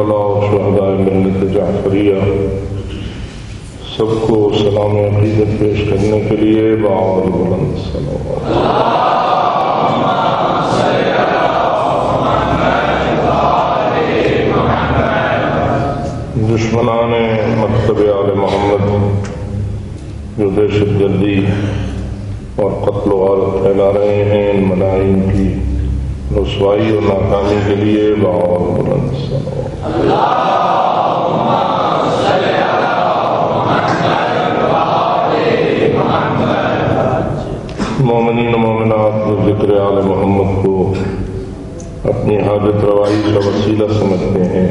کربلا اور شہدائے ملت جعفریہ سب کو سلام عقیدت پیش کرنے کے لیے بآواز بلند صلوات دشمنان مکتب آل محمد جو دہشت گردی اور قتل و غارت پھیلا رہے ہیں، ان ملائم کی رسوائی اور ناکامی کے لیے بآواز بلند صلوات مومنین و مومنات جو ذکر آل محمد کو اپنی حاجت روائی کا وسیلہ سمجھتے ہیں،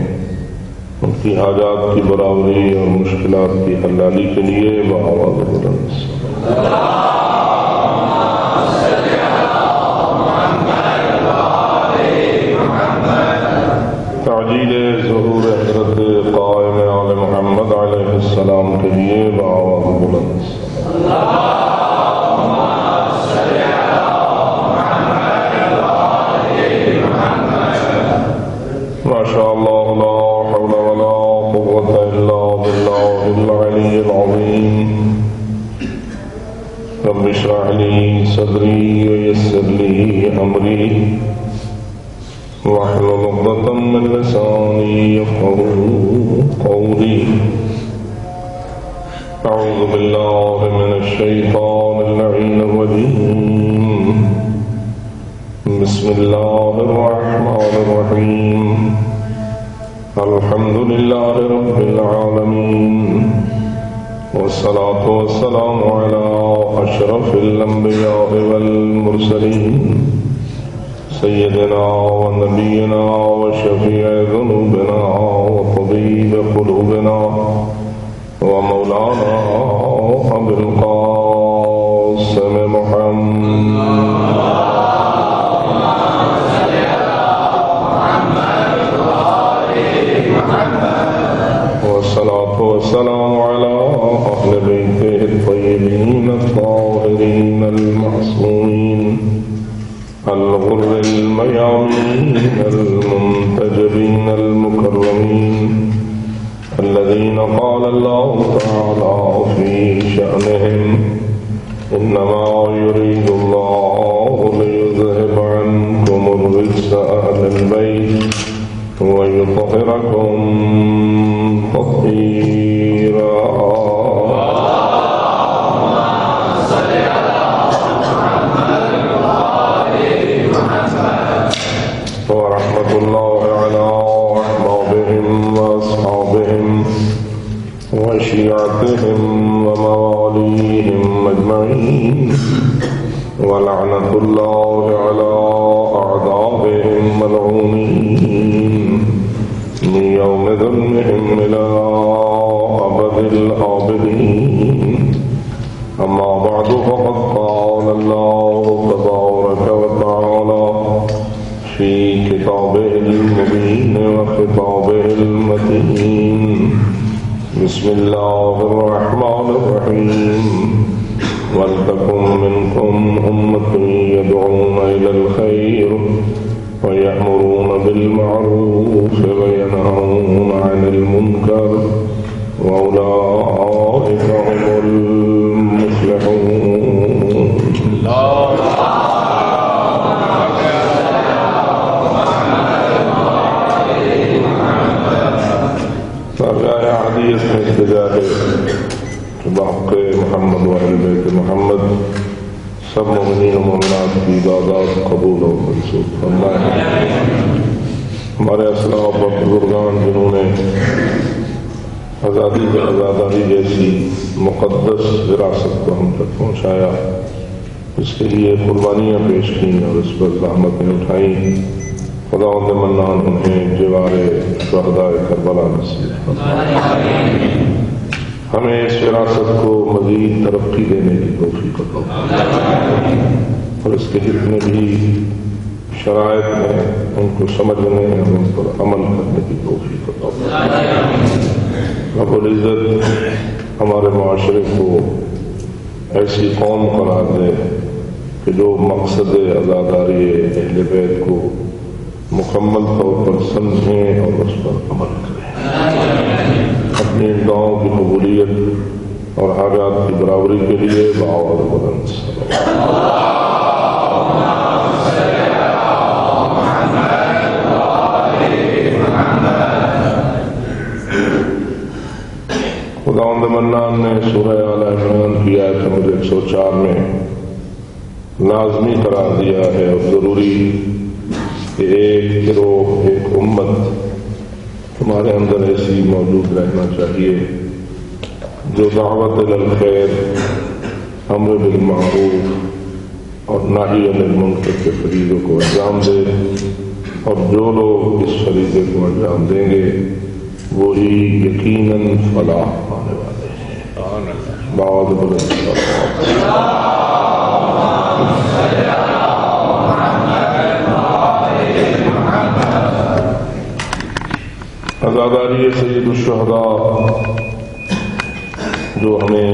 ان کی حاجات کی برابری اور مشکلات کی حلالی کے لیے بآواز بلند تعجیل ظہور حضرت قائم آل محمد علیہ السلام کے لیے بآواز بلند ماشاء اللہ لا حول ولا قوة الا باللہ العلی العظیم رب اشرح لی صدری ویسر لی امری واحلل عقدۃ من لسانی یفقهوا قولی اعوذ باللہ من الشیطان اللعین الرجیم بسم اللہ الرحمن الرحیم الحمد للہ رب العالمین والصلاة والسلام علی اشرف الانبیاء والمرسلین سیدنا و نبینا و شفیع ذنوبنا و طبیب قلوبنا و مولانا ابو القاسم محمد والصلاة والسلام على أهل بيته الطيبين الطاهرين المعصومين الغر الميامين المنتجبين المكرمين الذين قال الله تعالى في شأنهم إنما يريد الله ليذهب عنكم الرجس أهل البيت ويطهركم تطهيرا صل على محمد وآل محمد ورحمة الله على أحبابهم وأصحابهم وشيعتهم ومواليهم أجمعين ولعنة الله على أعدائهم ملعونين من يوم ظلمهم إلى أبد الآبدين أما بعد فقد قال الله تبارك وتعالى في كتابه المبين وخطابه المتين بسم الله الرحمن الرحيم ولتكن منكم أمة يدعون إلى الخير ويأمرون بالمعروف وينهون عن المنكر وأولئك هم المفلحون فرجاء حدیث میں اتجاہ بحق محمد و اہل بیت محمد سب مومنین و مومنات کی عبادات قبول و منسوخ فرمائے۔ ہمارے اسلاف اور بزرگان جنہوں نے آزادی و آزاداری جیسی مقدس وراثت کو ہم تک پہنچایا، اس کے لیے قربانیاں پیش کی اور اس پر زحمتیں اٹھائیں، خدا منان انہیں جوار شہداء کربلا نصیب فرمائے۔ ہمیں اس وراثت کو مزید ترقی دینے کی توفیق عطا فرمائے اور اس کے جتنے بھی شرائط ہیں ان کو سمجھنے اور ان پر عمل کرنے کی توفیق عطا فرمائے۔ رب العزت ہمارے معاشرے کو ایسی قوم قرار دے کہ جو مقصد عزاداری اہل بیت کو مکمل طور پر سمجھیں اور اس پر عمل کریں. اپنی دعاؤں کی قبولیت اور حاجات کی برابری کے لیے بآواز بلند خداوند منان نے سورہ آل عمران کی آیت نمبر 104 میں لازمی قرار دیا ہے اور ضروری کہ ایک گروہ ایک امت تمہارے اندر ایسی موجود رہنا چاہیے جو دعوت الی الخیر، امر بالمعروف اور نہی عن المنکر کے فریضے کو انجام دے، اور جو لوگ اس فریضے کو انجام دیں گے وہی یقیناً فلاح پانے والے ہیں. بآواز بلند عزاداری سید الشہداء جو ہمیں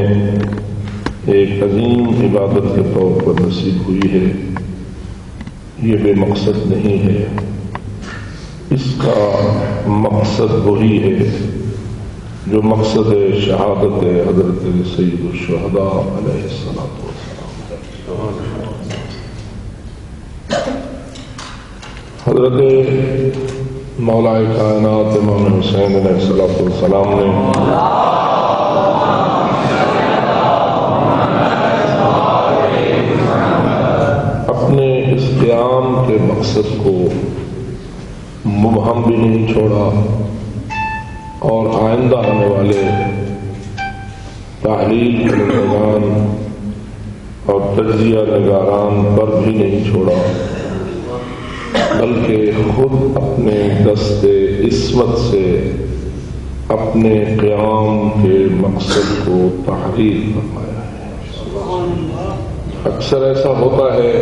ایک عظیم عبادت کے طور پر نصیب ہوئی ہے، یہ بے مقصد نہیں ہے. اس کا مقصد وہی ہے جو مقصد شہادت حضرت سید الشہداء علیہ الصلوۃ والسلام. حضرت مولا کائنات امام حسین علیہ الصلوۃ والسلام نے اپنے اس قیام کے مقصد کو مبہم بھی نہیں چھوڑا، اور آئندہ آنے والے تحلیل نگاران اور تجزیہ نگاران پر بھی نہیں چھوڑا، بلکہ خود اپنے دست عصمت سے اپنے قیام کے مقصد کو تحریر فرمایا ہے. اکثر ایسا ہوتا ہے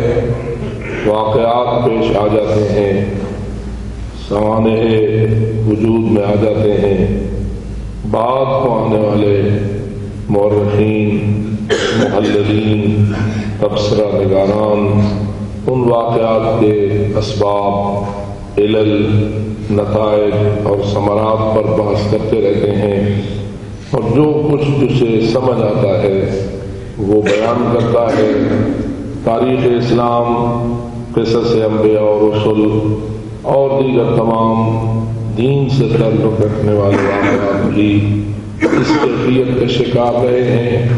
واقعات پیش آ جاتے ہیں، سوانح وجود میں آ جاتے ہیں، بعد کو آنے والے مورخین، محللین، تبصرہ نگاران ان واقعات کے اسباب، علل، نتائج اور ثمرات پر بحث کرتے رہتے ہیں، اور جو کچھ اسے سمجھ آتا ہے وہ بیان کرتا ہے. تاریخ اسلام، قصص انبیاء اور رسل اور دیگر تمام دین سے تعلق رکھنے والے واقعات بھی اس کیفیت کے شکار رہے ہیں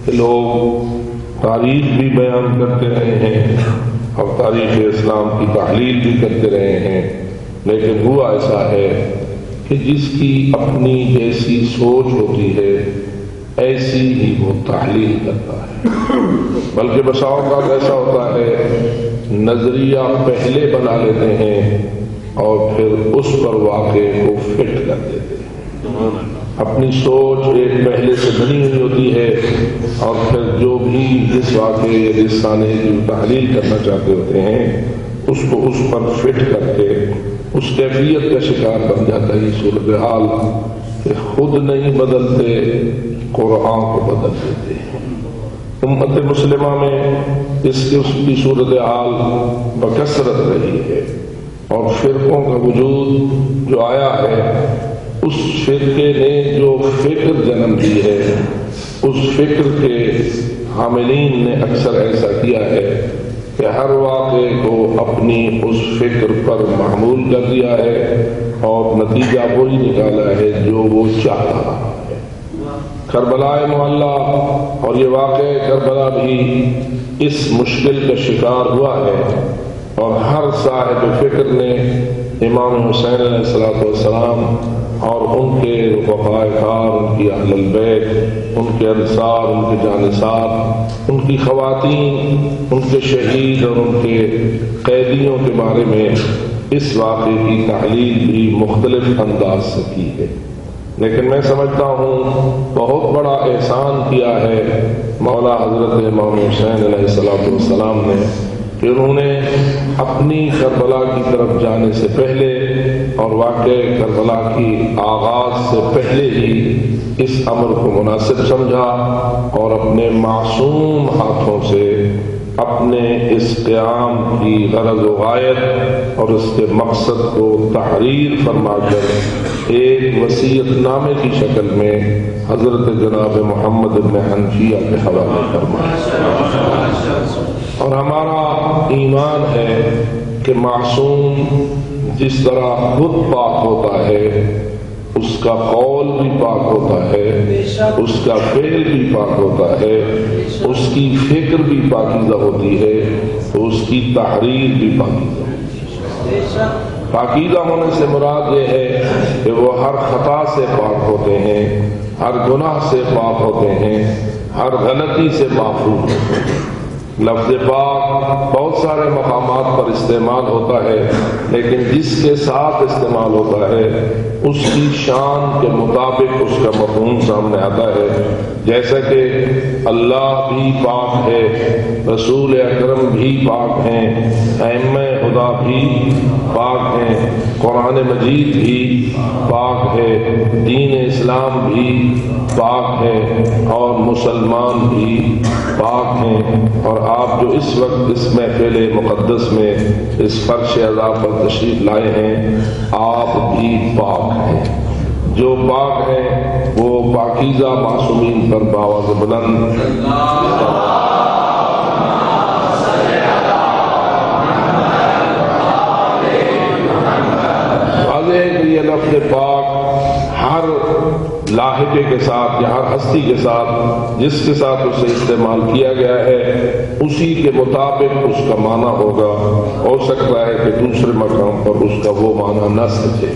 کہ لوگ تاریخ بھی بیان کرتے رہے ہیں اور تاریخ اسلام کی تحلیل بھی کرتے رہے ہیں، لیکن ہوا ایسا ہے کہ جس کی اپنی جیسی سوچ ہوتی ہے ایسی ہی وہ تحلیل کرتا ہے. بلکہ بسا اوقات ایسا ہوتا ہے نظریہ پہلے بنا لیتے ہیں اور پھر اس پر واقعے کو فٹ کر دیتے ہیں. اپنی سوچ ایک پہلے سے بنی ہوئی ہوتی ہے، اور پھر جو بھی جس واقعے یا جس سانحے کی تحلیل کرنا چاہتے ہوتے ہیں اس کو اس پر فٹ کر کے اس کیفیت کا شکار بن جاتا ہے. صورتحال کہ خود نہیں بدلتے، قرآن کو بدل دیتے ہیں. امت مسلمہ میں اس کی صورتحال بکثرت رہی ہے، اور فرقوں کا وجود جو آیا ہے اس فرقے نے جو فکر جنم دی ہے اس فکر کے حاملین نے اکثر ایسا کیا ہے کہ ہر واقعے کو اپنی اس فکر پر محمول کر دیا ہے اور نتیجہ وہی نکالا ہے جو وہ چاہتا رہا ہے. کربلا معلیٰ اور یہ واقعہ کربلا بھی اس مشکل کا شکار ہوا ہے، اور ہر صاحب فکر نے امام حسین علیہ السلام اور ان کے رفقائے کار، ان کی اہل البیت، ان کے انصار، ان کے جانثار، ان کی خواتین، ان کے شہید اور ان کے قیدیوں کے بارے میں اس واقعے کی تحلیل بھی مختلف انداز سے کی ہے. لیکن میں سمجھتا ہوں بہت بڑا احسان کیا ہے مولا حضرت امام حسین علیہ السلام نے کہ انہوں نے اپنی کربلا کی طرف جانے سے پہلے اور واقع کربلا کی آغاز سے پہلے ہی اس امر کو مناسب سمجھا اور اپنے معصوم ہاتھوں سے اپنے اس قیام کی غرض و غایت اور اس کے مقصد کو تحریر فرما کر ایک وصیت نامے کی شکل میں حضرت جناب محمد بن حنفیہ کے حوالے فرمایا۔ اور ہمارا ایمان ہے کہ معصوم جس طرح خود پاک ہوتا ہے، اس کا قول بھی پاک ہوتا ہے، اس کا فعل بھی پاک ہوتا ہے، اس کی فکر بھی پاکیزہ ہوتی ہے، تو اس کی تحریر بھی پاکیزہ ہوتی ہے۔ پاکیزہ ہونے سے مراد یہ ہے کہ وہ ہر خطا سے پاک ہوتے ہیں، ہر گناہ سے پاک ہوتے ہیں، ہر غلطی سے محفوظ ہوتے ہیں۔ لفظ پاک بہت سارے مقامات پر استعمال ہوتا ہے، لیکن جس کے ساتھ استعمال ہوتا ہے اس کی شان کے مطابق اس کا مفہوم سامنے آتا ہے۔ جیسا کہ اللہ بھی پاک ہے، رسول اکرم بھی پاک ہیں، ائمہ خدا بھی پاک ہیں، قرآن مجید بھی پاک ہے، دین اسلام بھی پاک ہے، اور مسلمان بھی پاک ہیں۔ اور آپ جو اس وقت اس محفل مقدس میں اس فرش عذاب پر تشریف لائے ہیں، آپ بھی پاک ہیں۔ جو پاک ہیں وہ پاکیزہ معصومین پر بآواز بلند واضح ہے کہ یہ لفظ پاک ہر لاحقے کے ساتھ یا ہر ہستی کے ساتھ جس کے ساتھ اسے استعمال کیا گیا ہے اسی کے مطابق اس کا معنی ہوگا۔ ہو سکتا ہے کہ دوسرے مقام پر اس کا وہ معنی نہ سمجھے۔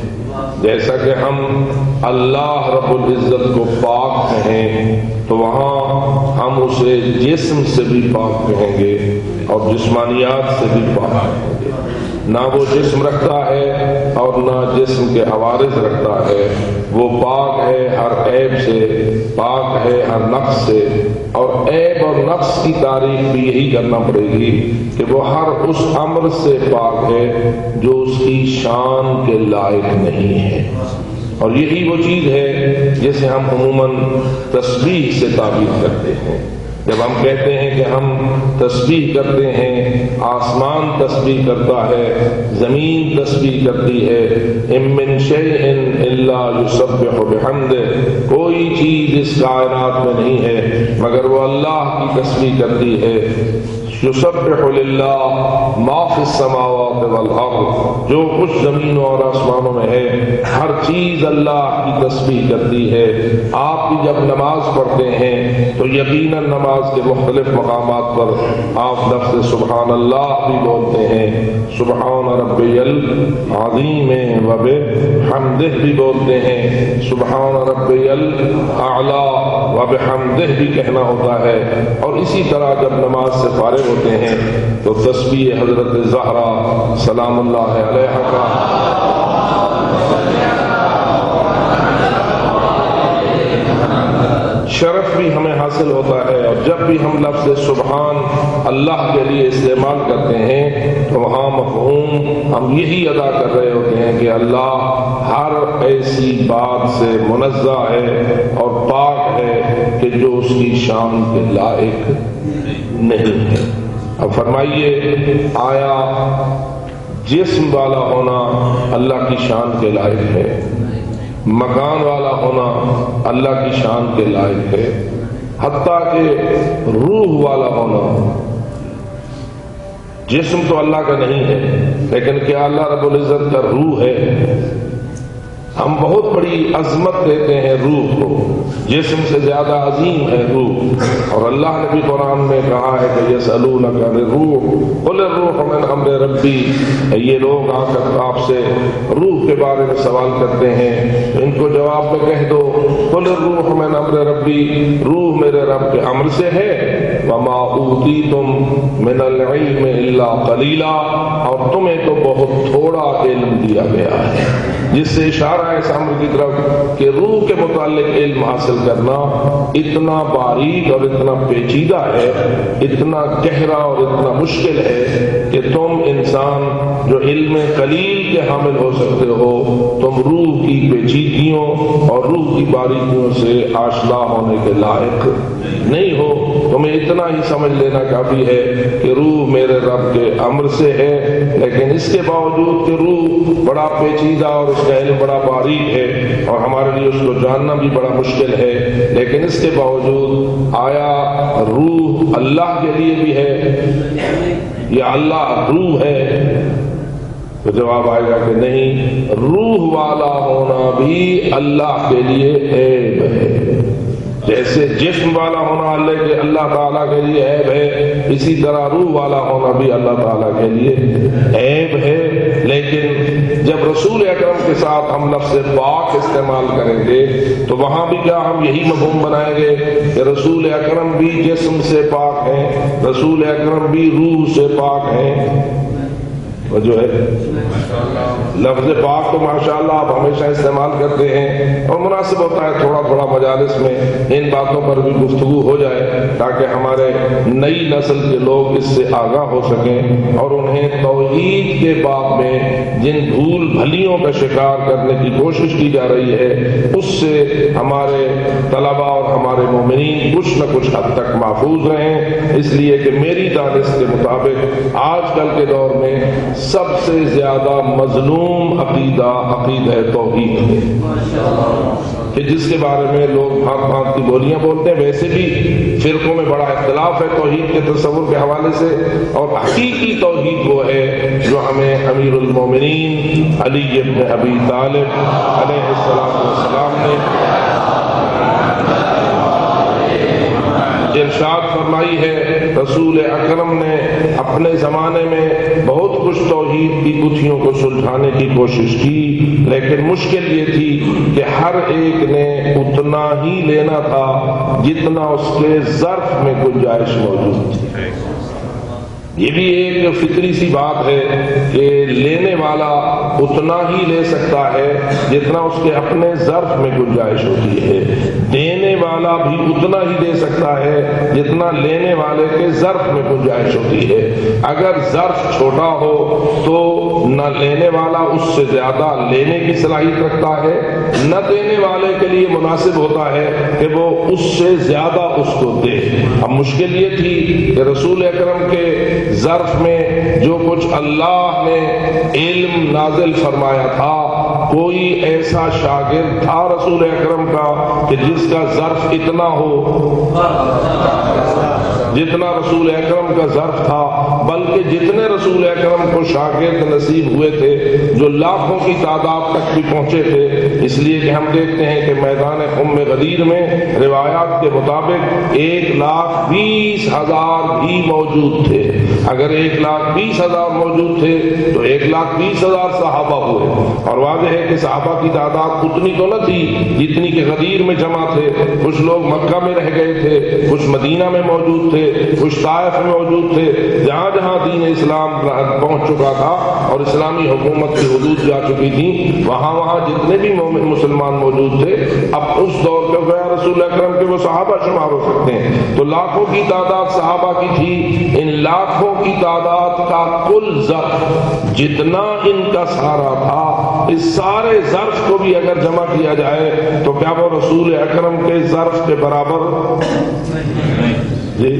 جیسا کہ ہم اللہ رب العزت کو پاک کہیں تو وہاں ہم اسے جسم سے بھی پاک کہیں گے اور جسمانیات سے بھی پاک کہیں گے۔ نہ وہ جسم رکھتا ہے اور نہ جسم کے عوارض رکھتا ہے، وہ پاک ہے ہر عیب سے، پاک ہے ہر نقص سے، اور عیب اور نقص کی تعریف بھی یہی کرنا پڑے گی کہ وہ ہر اس امر سے پاک ہے جو اس کی شان کے لائق نہیں ہے۔ اور یہی وہ چیز ہے جسے ہم عموماً تسبیح سے تعبیر کرتے ہیں۔ جب ہم کہتے ہیں کہ ہم تسبیح کرتے ہیں، آسمان تسبیح کرتا ہے، زمین تسبیح کرتی ہے، ان من شیء الا یسبح بحمدہ، کوئی چیز اس کائنات میں نہیں ہے مگر وہ اللہ کی تسبیح کرتی ہے۔ یسبح للہ ما فی السماوات والارض، جو کچھ زمینوں اور آسمانوں میں ہے ہر چیز اللہ کی تسبیح کرتی ہے۔ آپ بھی جب نماز پڑھتے ہیں تو یقیناً نماز کے مختلف مقامات پر آپ لفظ سبحان اللہ بھی بولتے ہیں، سبحان ربی العظیم و بحمدہ بھی بولتے ہیں، سبحان ربی الاعلی و بحمدہ بھی کہنا ہوتا ہے۔ اور اسی طرح جب نماز سے فارغ ہوتے ہیں تو تسبیح حضرت زہرا سلام اللہ علیہا کا شرف بھی ہمیں حاصل ہوتا ہے۔ اور جب بھی ہم لفظ سبحان اللہ کے لیے استعمال کرتے ہیں تو وہاں مفہوم ہم یہی ادا کر رہے ہوتے ہیں کہ اللہ ہر ایسی بات سے منزہ ہے اور پاک ہے کہ جو اس کی شان کے لائق نہیں ہے۔ اب فرمائیے، آیا جسم والا ہونا اللہ کی شان کے لائق ہے؟ مکان والا ہونا اللہ کی شان کے لائق ہے؟ حتیٰ کہ روح والا ہونا، جسم تو اللہ کا نہیں ہے لیکن کیا اللہ رب العزت کا روح ہے؟ ہم بہت بڑی عظمت دیتے ہیں روح کو، جسم سے زیادہ عظیم ہے روح۔ اور اللہ نے بھی قرآن میں کہا ہے کہ یسألونک عن الروح قل الروح من امر ربی، یہ لوگ آ کر آپ سے روح کے بارے میں سوال کرتے ہیں تو ان کو جواب میں کہہ دو قل الروح من امر ربی، روح میرے رب کے امر سے ہے، وما اوتیتم من العلم الا قلیلا، اور تمہیں تو بہت تھوڑا علم دیا گیا ہے، جس سے اشارہ ہے اس امر کی طرف کہ روح کے متعلق علم حاصل کرنا اتنا باریک اور اتنا پیچیدہ ہے، اتنا گہرا اور اتنا مشکل ہے کہ تم انسان جو علم قلیل کے حامل ہو سکتے ہو، تم روح کی پیچیدگیوں اور روح کی باریکیوں سے آشنا ہونے کے لائق نہیں ہو۔ تمہیں اتنا ہی سمجھ لینا کافی ہے کہ روح میرے رب کے امر سے ہے، لیکن اس کے باوجود کہ روح بڑا پیچیدہ اور اس کا علم بڑا باریک ہے اور ہمارے لیے اس کو جاننا بھی بڑا مشکل ہے، لیکن اس کے باوجود آیا روح اللہ کے لیے بھی ہے یا اللہ روح ہے؟ تو جواب آئے گا کہ نہیں، روح والا ہونا بھی اللہ کے لیے عیب ہے۔ جیسے جسم والا ہونا اللہ تعالیٰ کے لیے عیب ہے، اسی طرح روح والا ہونا بھی اللہ تعالیٰ کے لیے عیب ہے۔ لیکن جب رسول اکرم کے ساتھ ہم لفظ پاک استعمال کریں گے تو وہاں بھی کیا ہم یہی مفہوم بنائیں گے کہ رسول اکرم بھی جسم سے پاک ہیں، رسول اکرم بھی روح سے پاک ہیں؟ جو ہے لفظ پاک تو ماشاءاللہ آپ ہمیشہ استعمال کرتے ہیں اور مناسب ہوتا ہے تھوڑا تھوڑا مجالس میں ان باتوں پر بھی گفتگو ہو جائے تاکہ ہمارے نئی نسل کے لوگ اس سے آگاہ ہو سکیں اور انہیں توحید کے باب میں جن بھول بھلیوں کا شکار کرنے کی کوشش کی جا رہی ہے اس سے ہمارے طلباء اور ہمارے مومنین کچھ نہ کچھ حد تک محفوظ رہیں، اس لیے کہ میری دانش کے مطابق آج کل کے دور میں سب سے زیادہ مظلوم عقیدہ توحید ہے کہ جس کے بارے میں لوگ بھانت بھانت کی بولیاں بولتے ہیں۔ ویسے بھی فرقوں میں بڑا اختلاف ہے توحید کے تصور کے حوالے سے، اور حقیقی توحید وہ ہے جو ہمیں امیر المومنین علی ابن ابی طالب علیہ السلام نے ارشاد فرمائی ہے۔ رسول اکرم نے اپنے زمانے میں بہت کچھ توحید کی گتھیوں کو سلجھانے کی کوشش کی، لیکن مشکل یہ تھی کہ ہر ایک نے اتنا ہی لینا تھا جتنا اس کے ظرف میں گنجائش موجود تھی۔ یہ بھی ایک فطری سی بات ہے کہ لینے والا اتنا ہی لے سکتا ہے جتنا اس کے اپنے ظرف میں گنجائش ہوتی ہے، دینے والا بھی اتنا ہی دے سکتا ہے جتنا لینے والے کے ظرف میں گنجائش ہوتی ہے۔ اگر ظرف چھوٹا ہو تو نہ لینے والا اس سے زیادہ لینے کی صلاحیت رکھتا ہے، نہ دینے والے کے لیے مناسب ہوتا ہے کہ وہ اس سے زیادہ اس کو دے۔ اب مشکل یہ تھی کہ رسول اکرم کے ظرف میں جو کچھ اللہ نے علم نازل فرمایا تھا، کوئی ایسا شاگرد تھا رسول اکرم کا کہ جس کا ظرف اتنا ہو جتنا رسول اکرم کا ظرف تھا، بلکہ جتنے رسول اکرم کو شاگرد نصیب ہوئے تھے جو لاکھوں کی تعداد تک بھی پہنچے تھے، اس لیے کہ ہم دیکھتے ہیں کہ میدان خم غدیر میں روایات کے مطابق 1,20,000 بھی موجود تھے۔ اگر 1,20,000 موجود تھے تو 1,20,000 صحابہ ہوئے، اور واضح ہے کہ صحابہ کی تعداد اتنی تو نہ تھی جتنی کہ غدیر میں جمع تھے۔ کچھ لوگ مکہ میں رہ گئے تھے، کچھ مدینہ میں موجود تھے، کچھ طائف میں موجود تھے، جہاں جہاں دین اسلام پہنچ چکا تھا اور اسلامی حکومت کی حدود جا چکی تھی، وہاں وہاں جتنے بھی مومن مسلمان موجود تھے اب اس دور کے گیا رسول اکرم کے وہ صحابہ شمار ہو سکتے ہیں، تو لاکھوں کی تعداد صحابہ کی تھی۔ ان لاکھوں کی تعداد کا کل ظرف جتنا ان کا سارا تھا، اس سارے ظرف کو بھی اگر جمع کیا جائے تو کیا وہ رسول اکرم کے ظرف کے برابر جی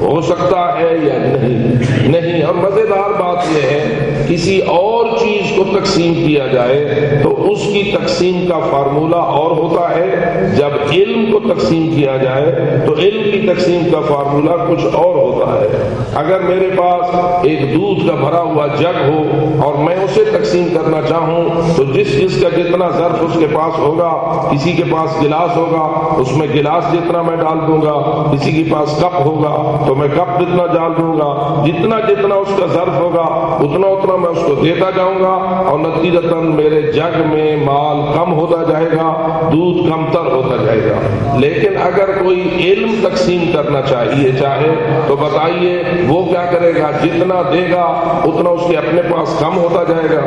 ہو سکتا ہے یا نہیں؟ اور مزیدار بات یہ ہے کسی اور چیز کو تقسیم کیا جائے تو اس کی تقسیم کا فارمولہ اور ہوتا ہے، جب علم کو تقسیم کیا جائے تو علم کی تقسیم کا فارمولہ کچھ اور ہوتا ہے۔ اگر میرے پاس ایک دودھ کا بھرا ہوا جگ ہو اور میں اسے تقسیم کرنا چاہوں تو جس کا جتنا ظرف اس کے پاس ہوگا، کسی کے پاس گلاس ہوگا اس میں گلاس جتنا میں ڈال دوں گا، کسی کے پاس کپ ہوگا تو میں کپ جتنا ڈال دوں گا، جتنا اس کا ظرف ہوگا اتنا میں اس کو دیتا جاؤں گا، اور نتیجتاً میرے جگ میں مال کم ہوتا جائے گا، دودھ کم تر ہوتا جائے گا۔ لیکن اگر کوئی علم تقسیم کرنا چاہے تو بتائیے وہ کیا کرے گا؟ جتنا دے گا اتنا اس کے اپنے پاس کم ہوتا جائے گا۔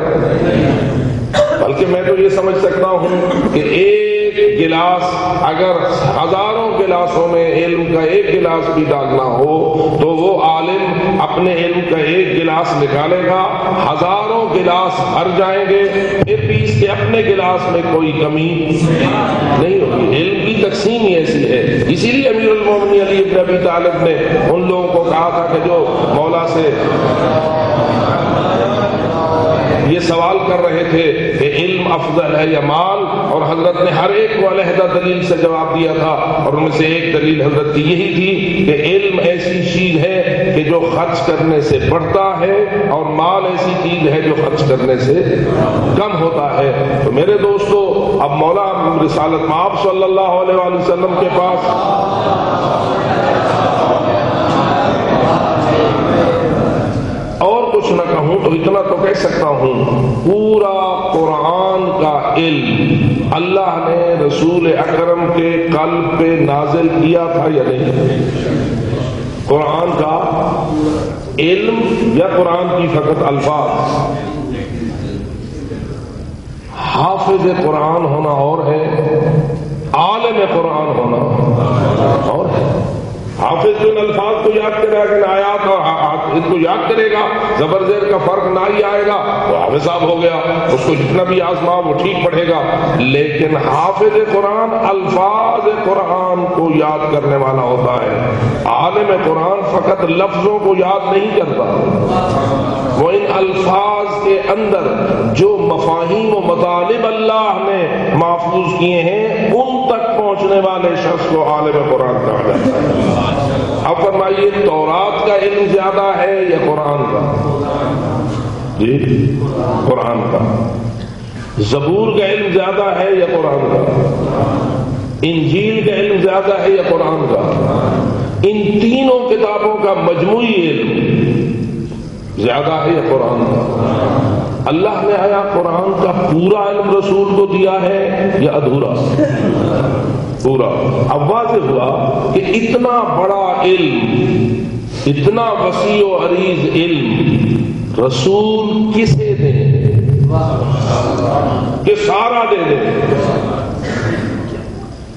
بلکہ میں تو یہ سمجھ سکتا ہوں کہ ایک گلاس اگر ہزاروں گلاسوں میں علم کا ایک گلاس بھی ڈالنا ہو تو وہ عالم اپنے علم کا ایک گلاس نکالے گا، ہزاروں گلاس بھر جائیں گے، پھر بھی اس کے اپنے گلاس میں کوئی کمی نہیں ہوگی۔ علم کی تقسیم ہی ایسی ہے۔ اسی لیے امیر المومنین علی بن ابی طالب نے ان لوگوں کو کہا تھا کہ جو مولا سے یہ سوال کر رہے تھے کہ علم افضل ہے یا مال، اور حضرت نے ہر ایک کو علیحدہ دلیل سے جواب دیا تھا، اور ان میں سے ایک دلیل حضرت کی یہی تھی کہ علم ایسی چیز ہے کہ جو خرچ کرنے سے بڑھتا ہے، اور مال ایسی چیز ہے جو خرچ کرنے سے کم ہوتا ہے۔ تو میرے دوستو، اب مولا رسالت مآب صلی اللہ علیہ وآلہ وسلم کے پاس اور کچھ نہ کہوں تو اتنا تو کہہ سکتا ہوں، پورا قرآن کا علم اللہ نے رسول اکرم کے قلب پہ نازل کیا تھا یا نہیں؟ قرآن کا علم یا قرآن کی فقط الفاظ؟ حافظ قرآن ہونا اور ہے، عالم قرآن ہونا اور ہے۔ حافظ جو الفاظ کو یاد کرے گا، لیکن آیات اور ان کو یاد کرے گا، زبر زیر کا فرق نہ ہی آئے گا تو حافظ صاحب ہو گیا، اس کو جتنا بھی آزما وہ ٹھیک پڑھے گا۔ لیکن حافظ قرآن الفاظ قرآن کو یاد کرنے والا ہوتا ہے۔ عالم قرآن فقط لفظوں کو یاد نہیں کرتا، وہ ان الفاظ کے اندر جو مفاہیم و مطالب اللہ نے محفوظ کیے ہیں ان تک پہنچنے والے شخص کو عالم قرآن کہا جاتا ہے۔ اب فرمائیے، تورات کا علم زیادہ ہے یا قرآن کا؟ جی، قرآن کا۔ زبور کا علم زیادہ ہے یا قرآن کا؟ انجیل کا علم زیادہ ہے یا قرآن کا؟ ان تینوں کتابوں کا مجموعی علم زیادہ ہے یا قرآن کا؟ اللہ نے آیا قرآن کا پورا علم رسول کو دیا ہے یا ادھورا؟ پورا۔ اب واضح ہوا کہ اتنا بڑا علم، اتنا وسیع و عریض علم رسول کسے دیں کہ سارا دے دیں؟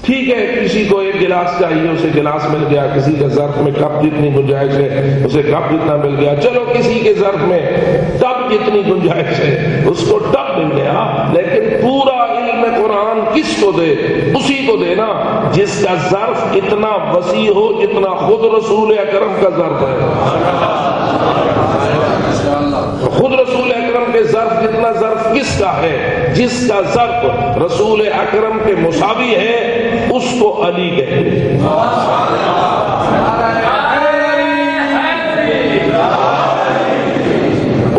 ٹھیک ہے، کسی کو ایک گلاس چاہیے، اسے گلاس مل گیا، کسی کے ظرف میں کپ جتنی گنجائش ہے اسے کپ جتنا مل گیا، چلو کسی کے ظرف میں ٹب جتنی گنجائش ہے اس کو ٹب مل گیا، لیکن پورا علم قرآن کس کو دے؟ اسی کو دے نا جس کا ظرف اتنا وسیع ہو جتنا خود رسول اکرم کا ظرف ہے۔ خود رسول اکرم کے ظرف جتنا ظرف کس کا ہے؟ جس کا ظرف رسول اکرم کے مساوی ہے اس کو علی کہتے ہیں۔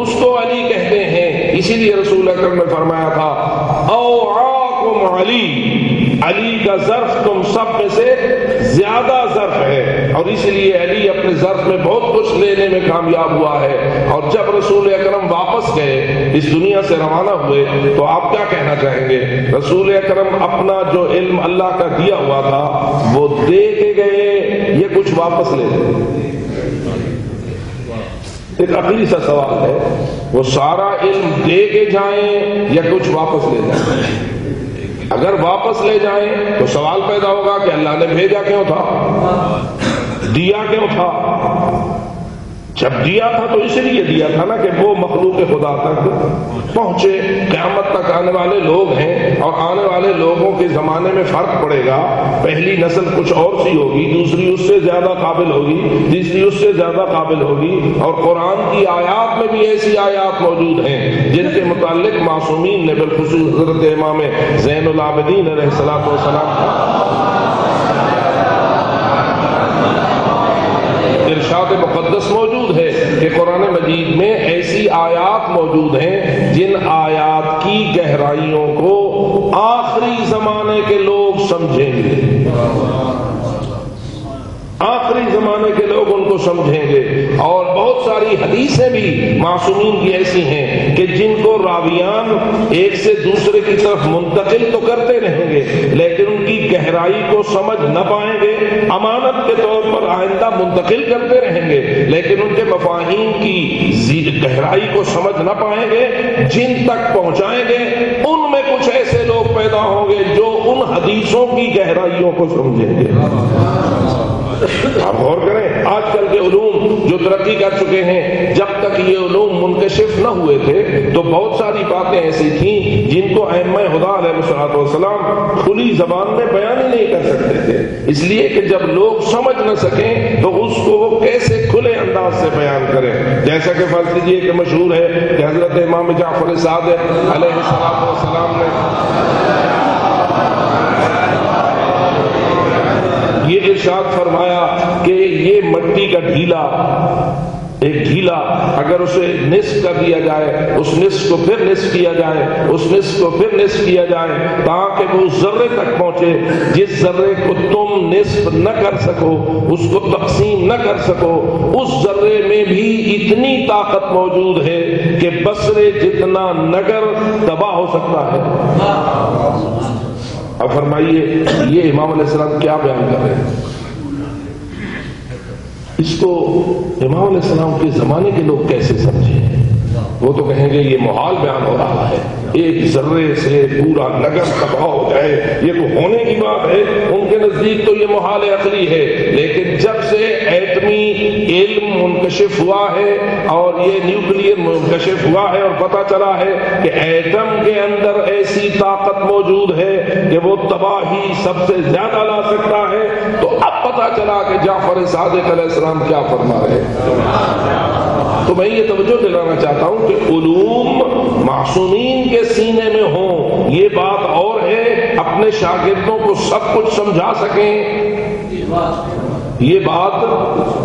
اس کو علی کہتے ہیں۔ اسی لیے رسول اکرم نے فرمایا تھا اوعاکم علی، علی کا ظرف تم سب میں سے زیادہ ظرف ہے، اور اس لیے علی اپنے ظرف میں بہت کچھ لینے میں کامیاب ہوا ہے۔ اور جب رسول اکرم واپس گئے، اس دنیا سے روانہ ہوئے، تو آپ کیا کہنا چاہیں گے؟ رسول اکرم اپنا جو علم اللہ کا دیا ہوا تھا وہ دے کے گئے، یہ کچھ واپس لے گئے؟ ایک عقلی سا سوال ہے، وہ سارا علم دے کے جائیں یا کچھ واپس لے جائیں؟ اگر واپس لے جائیں تو سوال پیدا ہوگا کہ اللہ نے بھیجا کیوں تھا، دیا کیوں تھا؟ جب دیا تھا تو اس لیے دیا تھا نا کہ وہ مخلوق خدا تک پہنچے۔ قیامت تک آنے والے لوگ ہیں، اور آنے والے لوگوں کے زمانے میں فرق پڑے گا، پہلی نسل کچھ اور سی ہوگی، دوسری اس سے زیادہ قابل ہوگی، تیسری اس سے زیادہ قابل ہوگی، اور قرآن کی آیات میں بھی ایسی آیات موجود ہیں جن کے متعلق معصومین نے، بالخصوص حضرت امام زین العابدین علیہ الصلوۃ والسلام ارشاد مقدس موجود ہے کہ قرآن مجید میں ایسی آیات موجود ہیں جن آیات کی گہرائیوں کو آخری زمانے کے لوگ سمجھیں گے، آخری زمانے کے لوگ ان کو سمجھیں گے۔ اور بہت ساری حدیثیں بھی معصومین کی ایسی ہیں کہ جن کو راویان ایک سے دوسرے کی طرف منتقل تو کرتے رہیں گے، لیکن ان کی گہرائی کو سمجھ نہ پائیں گے، امانت کے طور پر آئندہ منتقل کرتے رہیں گے، لیکن ان کے مفاہیم کی گہرائی کو سمجھ نہ پائیں گے۔ جن تک پہنچائیں گے ان میں کچھ ایسے لوگ پیدا ہوں گے جو ان حدیثوں کی گہرائیوں کو سمجھیں گے۔ آپ غور کریں، آج کل کے علوم جو ترقی کر چکے ہیں، جب تک یہ علوم منکشف نہ ہوئے تھے تو بہت ساری باتیں ایسی تھیں جن کو ائمہ خدا علیہ الصلوۃ والسلام کھلی زبان میں بیان ہی نہیں کر سکتے تھے، اس لیے کہ جب لوگ سمجھ نہ سکیں تو اس کو وہ کیسے کھلے انداز سے بیان کریں۔ جیسا کہ فرض کیجیے کہ مشہور ہے کہ حضرت امام جعفر صادق علیہ السلام نے یہ ارشاد فرمایا کہ یہ مٹی کا ڈھیلا، ایک ڈھیلا اگر اسے نصف کر دیا جائے، اس نصف کو پھر نصف کیا جائے، اس نصف کو پھر نصف کیا جائے تاکہ وہ اس ذرے تک پہنچے جس ذرے کو تم نصف نہ کر سکو، اس کو تقسیم نہ کر سکو، اس ذرے میں بھی اتنی طاقت موجود ہے کہ بصرے جتنا نگر تباہ ہو سکتا ہے۔ اب فرمائیے یہ امام علیہ السلام کیا بیان کر رہے ہیں؟ اس کو امام علیہ السلام کے زمانے کے لوگ کیسے سمجھیں؟ وہ تو کہیں گے یہ محال بیان ہو رہا ہے، ایک ذرے سے پورا نگر تباہ ہو جائے، یہ تو ہونے کی بات ہے۔ ان کے نزدیک تو یہ محال عقلی ہے، لیکن جب سے ایٹمی علم منکشف ہوا ہے اور یہ نیوکلیئر منکشف ہوا ہے اور پتہ چلا ہے کہ ایٹم کے اندر ایسی طاقت موجود ہے کہ وہ تباہی سب سے زیادہ لا سکتا ہے، تو اب پتہ چلا کہ جعفر صادق علیہ السلام کیا فرما رہے ہیں۔ تو میں یہ توجہ دلانا چاہتا ہوں کہ علوم معصومین کے سینے میں ہوں، یہ بات اور ہے اپنے شاگردوں کو سب کچھ سمجھا سکیں، یہ بات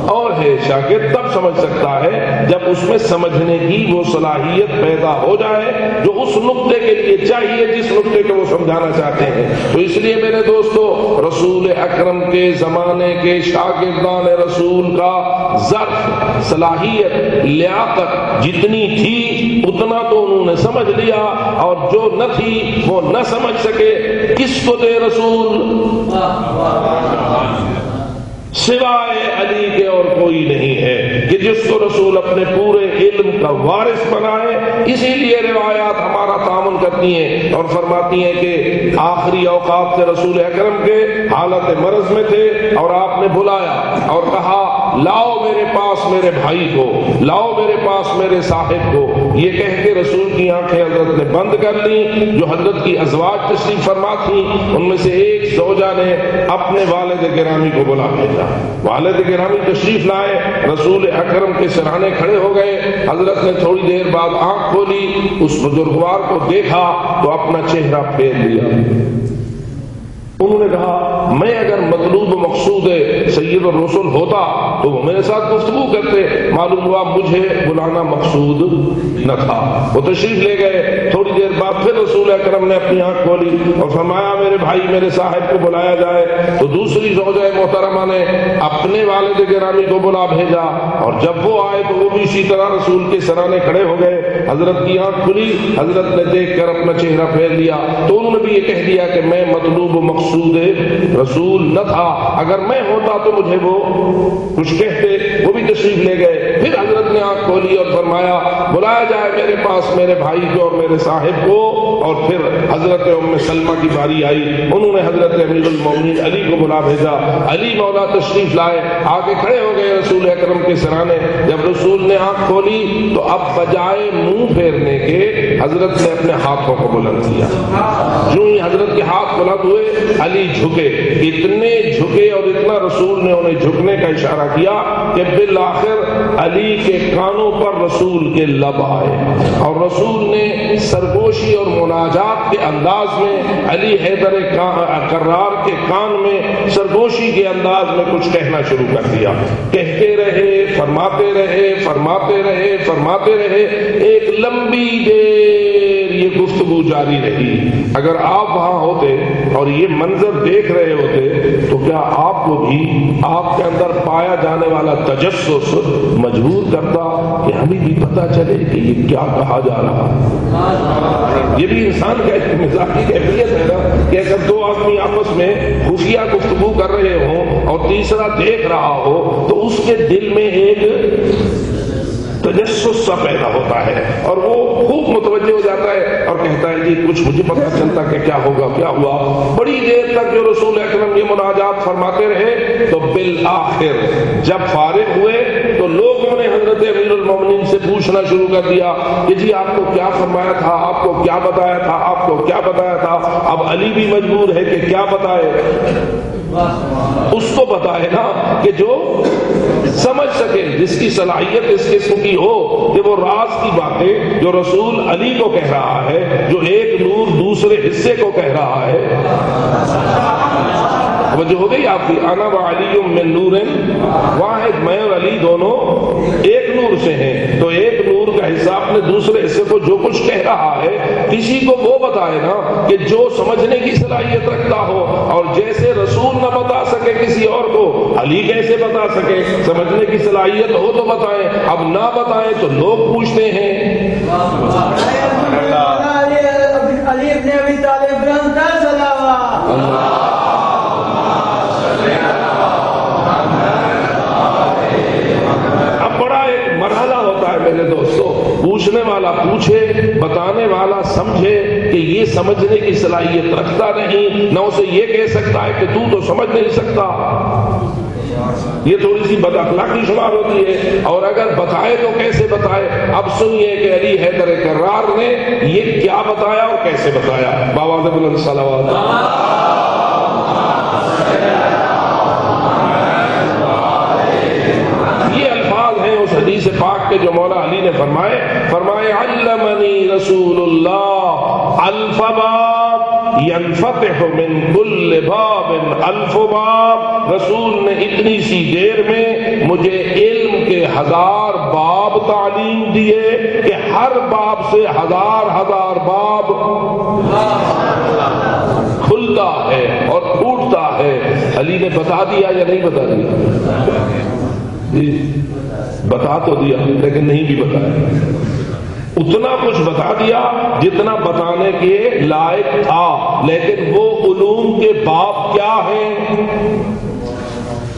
اور ہے۔ شاگرد تب سمجھ سکتا ہے جب اس میں سمجھنے کی وہ صلاحیت پیدا ہو جائے جو اس نقطے کے لیے چاہیے، جس نقطے کو وہ سمجھانا چاہتے ہیں۔ تو اس لیے میرے دوستو، رسول اکرم کے زمانے کے شاگردان رسول کا ظرف، صلاحیت، لیاقت جتنی تھی اتنا تو انہوں نے سمجھ لیا، اور جو نہ تھی وہ نہ سمجھ سکے۔ کس کو دے رسول؟ سوائے علی کے اور کوئی نہیں ہے کہ جس کو رسول اپنے پورے علم کا وارث بنائے۔ اسی لیے روایات ہمارا تعاون کرتی ہیں اور فرماتی ہیں کہ آخری اوقات سے رسول اکرم کے حالت مرض میں تھے اور آپ نے بلایا اور کہا لاؤ میرے پاس میرے بھائی کو، لاؤ میرے پاس میرے صاحب کو۔ یہ کہہ کے رسول کی آنکھیں حضرت نے بند کر لی۔ جو حضرت کی ازواج تشریف فرما تھی ان میں سے ایک زوجہ نے اپنے والد گرامی کو بلا بھیجا۔ والد گرامی تشریف لائے، رسول اکرم کے سرانے کھڑے ہو گئے۔ حضرت نے تھوڑی دیر بعد آنکھ کھولی، اس بزرگوار کو دیکھا تو اپنا چہرہ پھیر لیا۔ انہوں نے کہا میں اگر مطلوب مقصود سید الرسل ہوتا تو وہ میرے ساتھ گفتگو کرتے، معلوم ہوا مجھے بلانا مقصود نہ تھا۔ وہ تشریف لے گئے۔ تھوڑی دیر بعد پھر رسول اکرم نے اپنی آنکھ کھولی اور فرمایا میرے بھائی میرے صاحب کو بلایا جائے۔ تو دوسری زوجہ محترمہ نے اپنے والد گرامی کو بلا بھیجا، اور جب وہ آئے تو وہ بھی اسی طرح رسول کے سرانے کھڑے ہو گئے۔ حضرت کی آنکھ کھلی، حضرت نے دیکھ کر اپنا چہرہ پھیر لیا۔ تو انہوں نے بھی یہ کہہ دیا کہ میں مطلوب مقصود رسول نہ تھا، اگر میں ہوتا تو مجھے وہ کچھ کہتے۔ وہ بھی تشریف لے گئے۔ پھر حضرت نے آنکھ کھولی اور فرمایا بلایا جائے میرے پاس میرے بھائی کو اور میرے صاحب کو۔ اور پھر حضرت ام سلمہ کی باری آئی، انہوں نے حضرت امیر المومنین علی کو بلا بھیجا۔ علی مولا تشریف لائے، آگے کھڑے ہو گئے رسول اکرم کے سرانے۔ جب رسول نے آنکھ کھولی تو اب بجائے منہ پھیرنے کے حضرت نے اپنے ہاتھوں کو بلند کیا۔ جو ہی حضرت کے ہاتھ بلند ہوئے علی جھکے، اتنے جھکے اور اتنا رسول نے انہیں جھکنے کا اشارہ کیا کہ بالآخر علی کے کانوں پر رسول کے لب آئے، اور رسول نے سرگوشی اور مناجات کے انداز میں علی حیدر کرار کے کان میں سرگوشی کے انداز میں کچھ کہنا شروع کر دیا۔ کہتے رہے، فرماتے رہے، فرماتے رہے، فرماتے رہے، ایک لمبی دیر یہ گفتگو جاری رہی۔ اگر آپ وہاں ہوتے اور یہ منظر دیکھ رہے ہوتے تو کیا آپ کو بھی آپ کے اندر پایا جانے والا تجسس مجبور کرتا کہ ہمیں بھی پتہ چلے کہ یہ کیا کہا جا رہا ہے؟ یہ بھی انسان کا ایک مزاجی کیفیت ہے نا کہ اگر دو آدمی آپس میں خفیہ گفتگو کر رہے ہوں اور تیسرا دیکھ رہا ہو تو اس کے دل میں ایک تجسس سا پیدا ہوتا ہے اور وہ خوب متوجہ ہو جاتا ہے اور کہتا ہے جی کچھ مجھے پتہ چلتا کہ کیا ہوگا کیا ہوا. بڑی دیر تک جو رسول اکرم یہ مناجات فرماتے رہے تو بالآخر جب فارغ ہوئے تو لوگوں نے حضرت امیر المومنین سے پوچھنا شروع کر دیا کہ جی آپ کو کیا فرمایا تھا, آپ کو کیا بتایا تھا, آپ کو کیا بتایا تھا. اب علی بھی مجبور ہے کہ کیا بتائے, اس کو بتائے نا کہ جو سمجھ سکے, جس کی صلاحیت اس قسم کی ہو کہ وہ راز کی باتیں جو رسول علی کو کہہ رہا ہے, جو ایک نور دوسرے حصے کو کہہ رہا ہے. توجہ ہو گئی آپ کی. انا وعلی من نور واحد, میں اور علی دونوں ایک نور سے ہیں. تو ایک نور کا حصہ اپنے دوسرے حصے کو جو کچھ کہہ رہا ہے کسی کو وہ بتائے نا کہ جو سمجھنے کی صلاحیت رکھتا ہو. اور جیسے رسول نہ بتا سکے کسی اور کو, علی کیسے بتا سکے؟ سمجھنے کی صلاحیت ہو تو بتائیں, اب نہ بتائیں تو لوگ پوچھتے ہیں. علی ابن ابی طالب میرے دوستو, پوچھنے والا پوچھے, بتانے والا سمجھے کہ یہ سمجھنے کی صلاحیت رکھتا نہیں, نہ اسے یہ کہہ سکتا ہے کہ تو سمجھ نہیں سکتا. یہ تھوڑی سی بد اخلاقی شمار ہوتی ہے. اور اگر بتائے تو کیسے بتائے؟ اب سنیے کہ علی حیدر کرار نے یہ کیا بتایا اور کیسے بتایا. باواز بلند صلوات. حدیث پاک کے جو مولا علی نے فرمائے علمنی رسول اللہ الف باب ينفتح من كل باب الف باب. رسول نے اتنی سی دیر میں مجھے علم کے 1000 باب تعلیم دیے کہ ہر باب سے 1000 باب کھلتا ہے اور پھوٹتا ہے. علی نے بتا دیا یا نہیں بتا دیا؟ بتا تو دیا لیکن نہیں بھی بتایا. اتنا کچھ بتا دیا جتنا بتانے کے لائق تھا, لیکن وہ علوم کے باب کیا ہیں,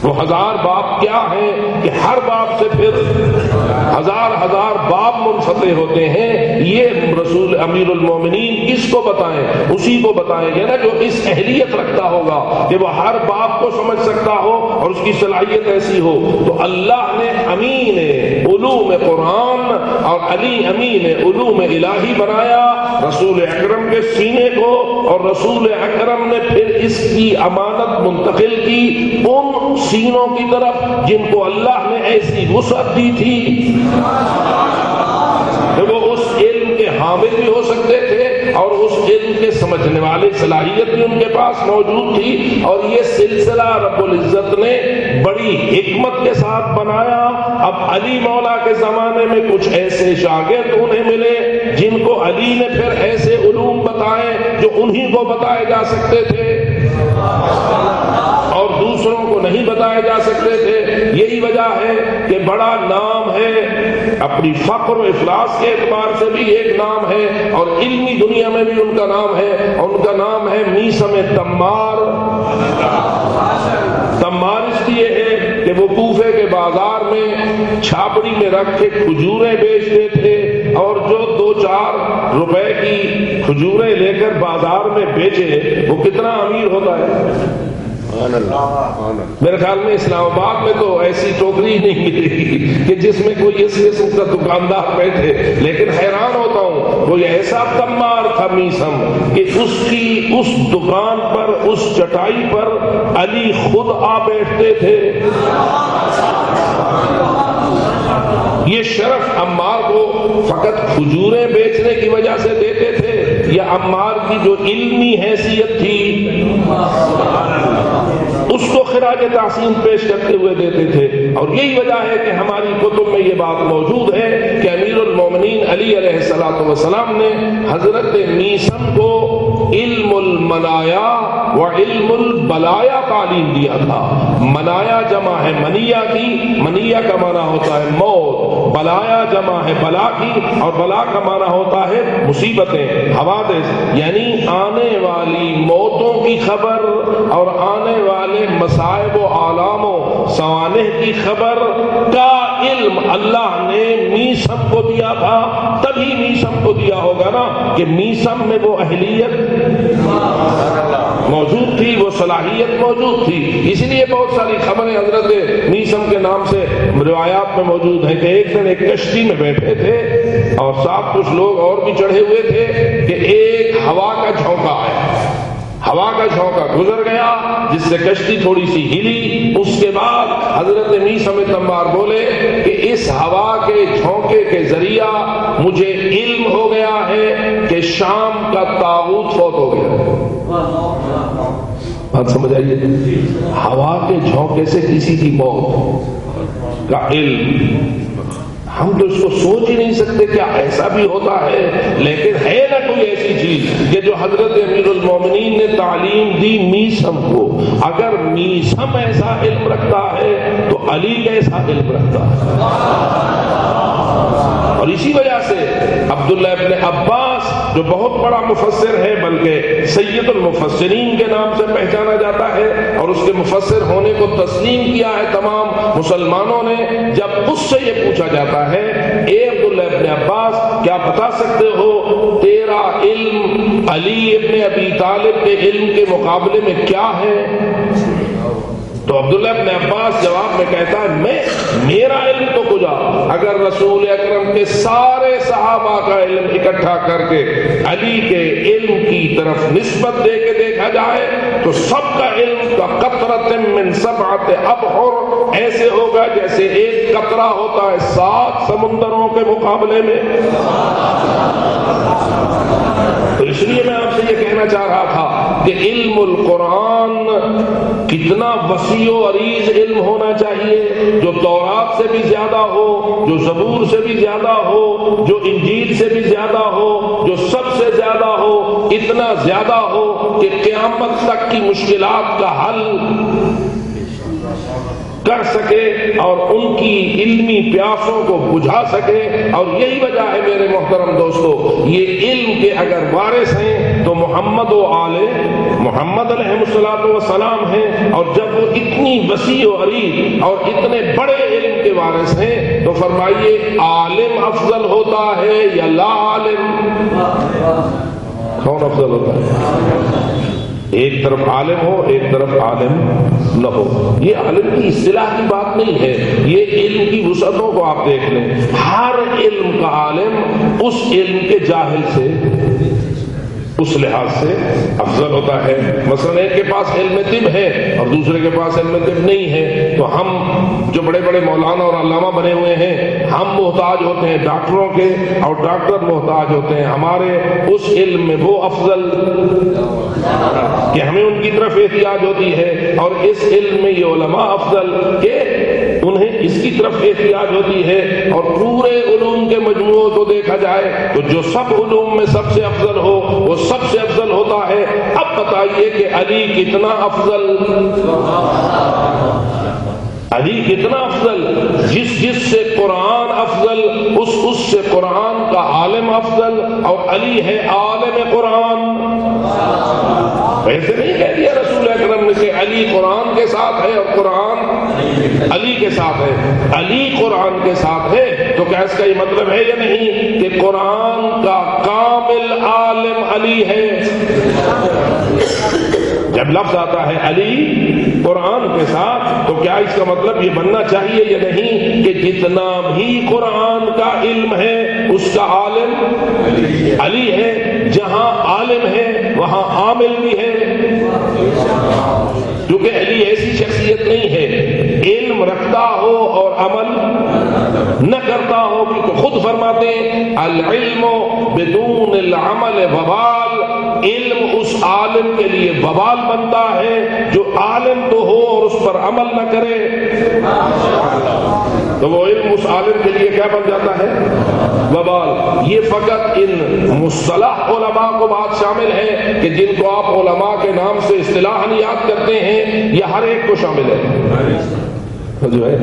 وہ 1000 باب کیا ہیں کہ ہر باب سے پھر 1000 باب منفتح ہوتے ہیں. یہ رسول امیر المومنین کس کو بتائیں؟ اسی کو بتائیں گے نا جو اس اہلیت رکھتا ہوگا کہ وہ ہر باب کو سمجھ سکتا ہو اور اس کی صلاحیت ایسی ہو. تو اللہ نے امین علوم قرآن اور علی امین علوم الہی بنایا رسول اکرم کے سینے کو, اور رسول اکرم نے پھر اس کی امانت منتقل کی ان سینوں کی طرف جن کو اللہ نے ایسی وسعت دی تھی کہ وہ اس علم کے حامل بھی ہو سکتے تھے اور اس علم کے سمجھنے والے صلاحیت بھی ان کے پاس موجود تھی. اور یہ سلسلہ رب العزت نے بڑی حکمت کے ساتھ بنایا. اب علی مولا کے زمانے میں کچھ ایسے شاگرد انہیں ملے جن کو علی نے پھر ایسے علوم بتائے جو انہی کو بتائے جا سکتے تھے اور دوسروں کو نہیں بتائے جا سکتے تھے. یہی وجہ ہے کہ بڑا نام ہے, اپنی فخر و افلاس کے اعتبار سے بھی ایک نام ہے اور علمی دنیا میں بھی ان کا نام ہے, اور ان کا نام ہے میثم تمار. تمار اس لیے ہے کہ وہ کوفے کے بازار میں چھاپڑی میں رکھ کے کھجوریں بیچتے تھے, اور جو 2-4 روپے کی کھجوریں لے کر بازار میں بیچے وہ کتنا امیر ہوتا ہے. میرے خیال میں اسلام آباد میں تو ایسی ٹوکری نہیں ملے گی کہ جس میں کوئی اس قسم کا دکاندار بیٹھے. لیکن حیران ہوتا ہوں وہ ایسا تمار تھا میثم کہ اس دکان پر, اس چٹائی پر علی خود آ بیٹھتے تھے. یہ شرف عمار کو فقط کھجوریں بیچنے کی وجہ سے دیتے تھے یا عمار کی جو علمی حیثیت تھی اس کو خراج تحسین پیش کرتے ہوئے دیتے تھے. اور یہی وجہ ہے کہ ہماری کتب میں یہ بات موجود ہے کہ امیر المومنین علی علیہ الصلوۃ والسلام نے حضرت میثم کو علم المنایا و علم البلایا تعلیم دیا تھا. منایا جمع ہے منیہ کی, منیہ کا معنی ہوتا ہے موت, بلایا جمع ہے بلا کی, اور بلا کا معنی ہوتا ہے مصیبتیں, حوادث, یعنی آنے والی موتوں کی خبر اور آنے والے مصائب و آلام و سوانح کی خبر کا علم اللہ نے میثم کو دیا تھا، تبھی میثم کو دیا ہوگا نا کہ میثم میں وہ اہلیت موجود تھی، وہ صلاحیت موجود تھی. اس لیے بہت ساری خبریں حضرت میثم کے نام سے روایات میں موجود ہیں کہ ایک دن ایک کشتی میں بیٹھے تھے اور ساتھ کچھ لوگ اور بھی چڑھے ہوئے تھے کہ ایک ہوا کا جھونکا ہے، ہوا کا جھونکا گزر گیا جس سے کشتی تھوڑی سی ہلی. اس کے بعد حضرت میثم تمار بولے کہ اس ہوا کے جھونکے کے ذریعہ مجھے علم ہو گیا ہے کہ شام کا طاغوت فوت ہو گیا. بات سمجھ آئیے؟ ہوا کے جھونکے سے کسی کی موت کا علم، ہم تو اس کو سوچ ہی نہیں سکتے کیا ایسا بھی ہوتا ہے. لیکن ہے نا کوئی ایسی چیز کہ جو حضرت امیر المومنین نے تعلیم دی میثم کو. اگر میثم ایسا علم رکھتا ہے تو علی کیسا علم رکھتا ہے. اور اسی وجہ سے عبداللہ ابن عباس جو بہت بڑا مفسر ہے، بلکہ سید المفسرین کے نام سے پہچانا جاتا ہے اور اس کے مفسر ہونے کو تسلیم کیا ہے تمام مسلمانوں نے، جب اس سے یہ پوچھا جاتا ہے اے عبداللہ ابن عباس کیا بتا سکتے ہو تیرا علم علی ابن ابی طالب کے علم کے مقابلے میں کیا ہے، تو عبداللہ ابن عباس جواب میں کہتا ہے میرا علم تو کجا، اگر رسول اکرم کے سارے صحابہ کا علم اکٹھا کر کے علی کے علم کی طرف نسبت دے کے دیکھا جائے تو سب کا علم کا قطرۃ من سبعۃ ابحر ایسے ہوگا جیسے ایک قطرہ ہوتا ہے 7 سمندروں کے مقابلے میں. تو اس لیے میں آپ سے یہ کہنا چاہ رہا تھا کہ علم القرآن کتنا وسیع و عریض علم ہونا چاہیے، جو تورات سے بھی زیادہ ہو، جو زبور سے بھی زیادہ ہو، جو انجیل سے بھی زیادہ ہو، جو سب سے زیادہ ہو، اتنا زیادہ ہو کہ قیامت تک کی مشکلات کا حل کر سکے اور ان کی علمی پیاسوں کو بجھا سکے. اور یہی وجہ ہے میرے محترم دوستو، یہ علم کے اگر وارث ہیں تو محمد و آل محمد علیہ الصلوۃ والسلام ہیں، اور جب وہ اتنی وسیع و عریض اور اتنے بڑے علم کے وارث ہیں تو فرمائیے عالم افضل ہوتا ہے یا لا عالم؟ کون افضل ہوتا ہے؟ ایک طرف عالم ہو، ایک طرف عالم نہ ہو. یہ عالم کی اصطلاح کی بات نہیں ہے، یہ علم کی وسعتوں کو آپ دیکھ لیں. ہر علم کا عالم اس علم کے جاہل سے اس لحاظ سے افضل ہوتا ہے. مثلا ایک کے پاس علم طب ہے اور دوسرے کے پاس علم طب نہیں ہے، تو ہم جو بڑے بڑے مولانا اور علامہ بنے ہوئے ہیں ہم محتاج ہوتے ہیں ڈاکٹروں کے اور ڈاکٹر محتاج ہوتے ہیں ہمارے اس علم میں وہ افضل کہ ہمیں ان کی طرف احتیاج ہوتی ہے، اور اس علم میں یہ علماء افضل کہ انہیں اس کی طرف احتیاج ہوتی ہے. اور پورے علوم کے مجموعوں کو دیکھا جائے تو جو سب علوم میں سب سے افضل ہو وہ سب سے افضل ہوتا ہے. اب بتائیے کہ علی کتنا افضل، علی کتنا افضل؟ جس سے قرآن افضل اس سے قرآن کا عالم افضل، اور علی ہے عالم قرآن. ایسے نہیں کہہ دیا رسول اکرم نے کہ علی قرآن کے ساتھ ہے اور قرآن علی کے ساتھ ہے. علی قرآن کے ساتھ ہے تو کیا اس کا یہ مطلب ہے یا نہیں کہ قرآن کا کامل عالم علی ہے؟ جب لفظ آتا ہے علی قرآن کے ساتھ تو کیا اس کا مطلب یہ بننا چاہیے یا نہیں کہ جتنا بھی قرآن کا علم ہے اس کا عالم علی ہے؟ جہاں عالم ہے وہاں عامل بھی ہے، کیونکہ علی ایسی شخصیت نہیں ہے علم رکھتا ہو اور عمل نہ کرتا ہو، کیونکہ خود فرماتے ہیں العلم بدون العمل وبال، علم اس عالم کے لیے وبال بنتا ہے جو عالم تو ہو اور اس پر عمل نہ کرے، تو وہ علم اس عالم کے لیے کیا بن جاتا ہے؟ وبال. یہ فقط ان مصطلح علماء کو بات شامل ہے کہ جن کو آپ علماء کے نام سے اصطلاحاً یاد کرتے ہیں، یہ ہر ایک کو شامل ہے. جو ہے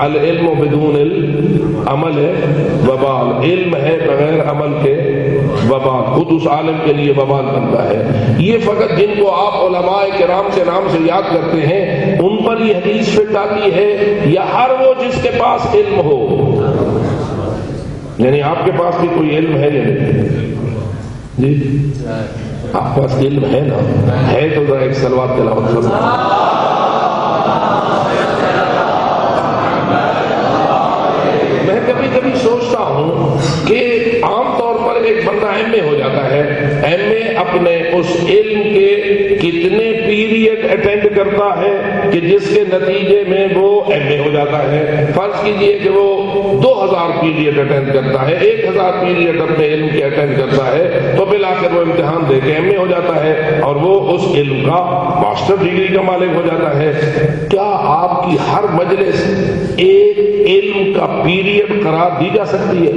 العلم بدون العمل وبال، علم ہے بغیر عمل کے وبال، خود اس عالم کے لیے وبال بنتا ہے۔ یہ فقط جن کو آپ علماء کرام کے نام سے یاد کرتے ہیں ان پر یہ حدیث فٹ آتی ہے، یا ہر وہ جس کے پاس علم ہو؟ یعنی آپ کے پاس بھی کوئی علم ہے یا نہیں؟ جی آپ کے پاس علم ہے نا؟ ہے تو ذرا ایک صلوات تلاوت کرو۔ میں کبھی کبھی سوچتا ہوں کہ عام طور پر ایک بندہ ایم اے ہو جاتا ہے، ایم اے اپنے اس علم کے کتنے پیریڈ اٹینڈ کرتا ہے کہ جس کے نتیجے میں وہ ایم اے ہو جاتا ہے؟ فرض کیجئے کہ وہ 2000 پیریڈ اٹینڈ کرتا ہے، 1000 پیریڈ اپنے علم کے اٹینڈ کرتا ہے، تو بالآخر وہ امتحان دے کے ایم اے ہو جاتا ہے اور وہ اس علم کا ماسٹر ڈگری کا مالک ہو جاتا ہے۔ کیا آپ کی ہر مجلس ایک علم کا پیریڈ قرار دی جا سکتی ہے؟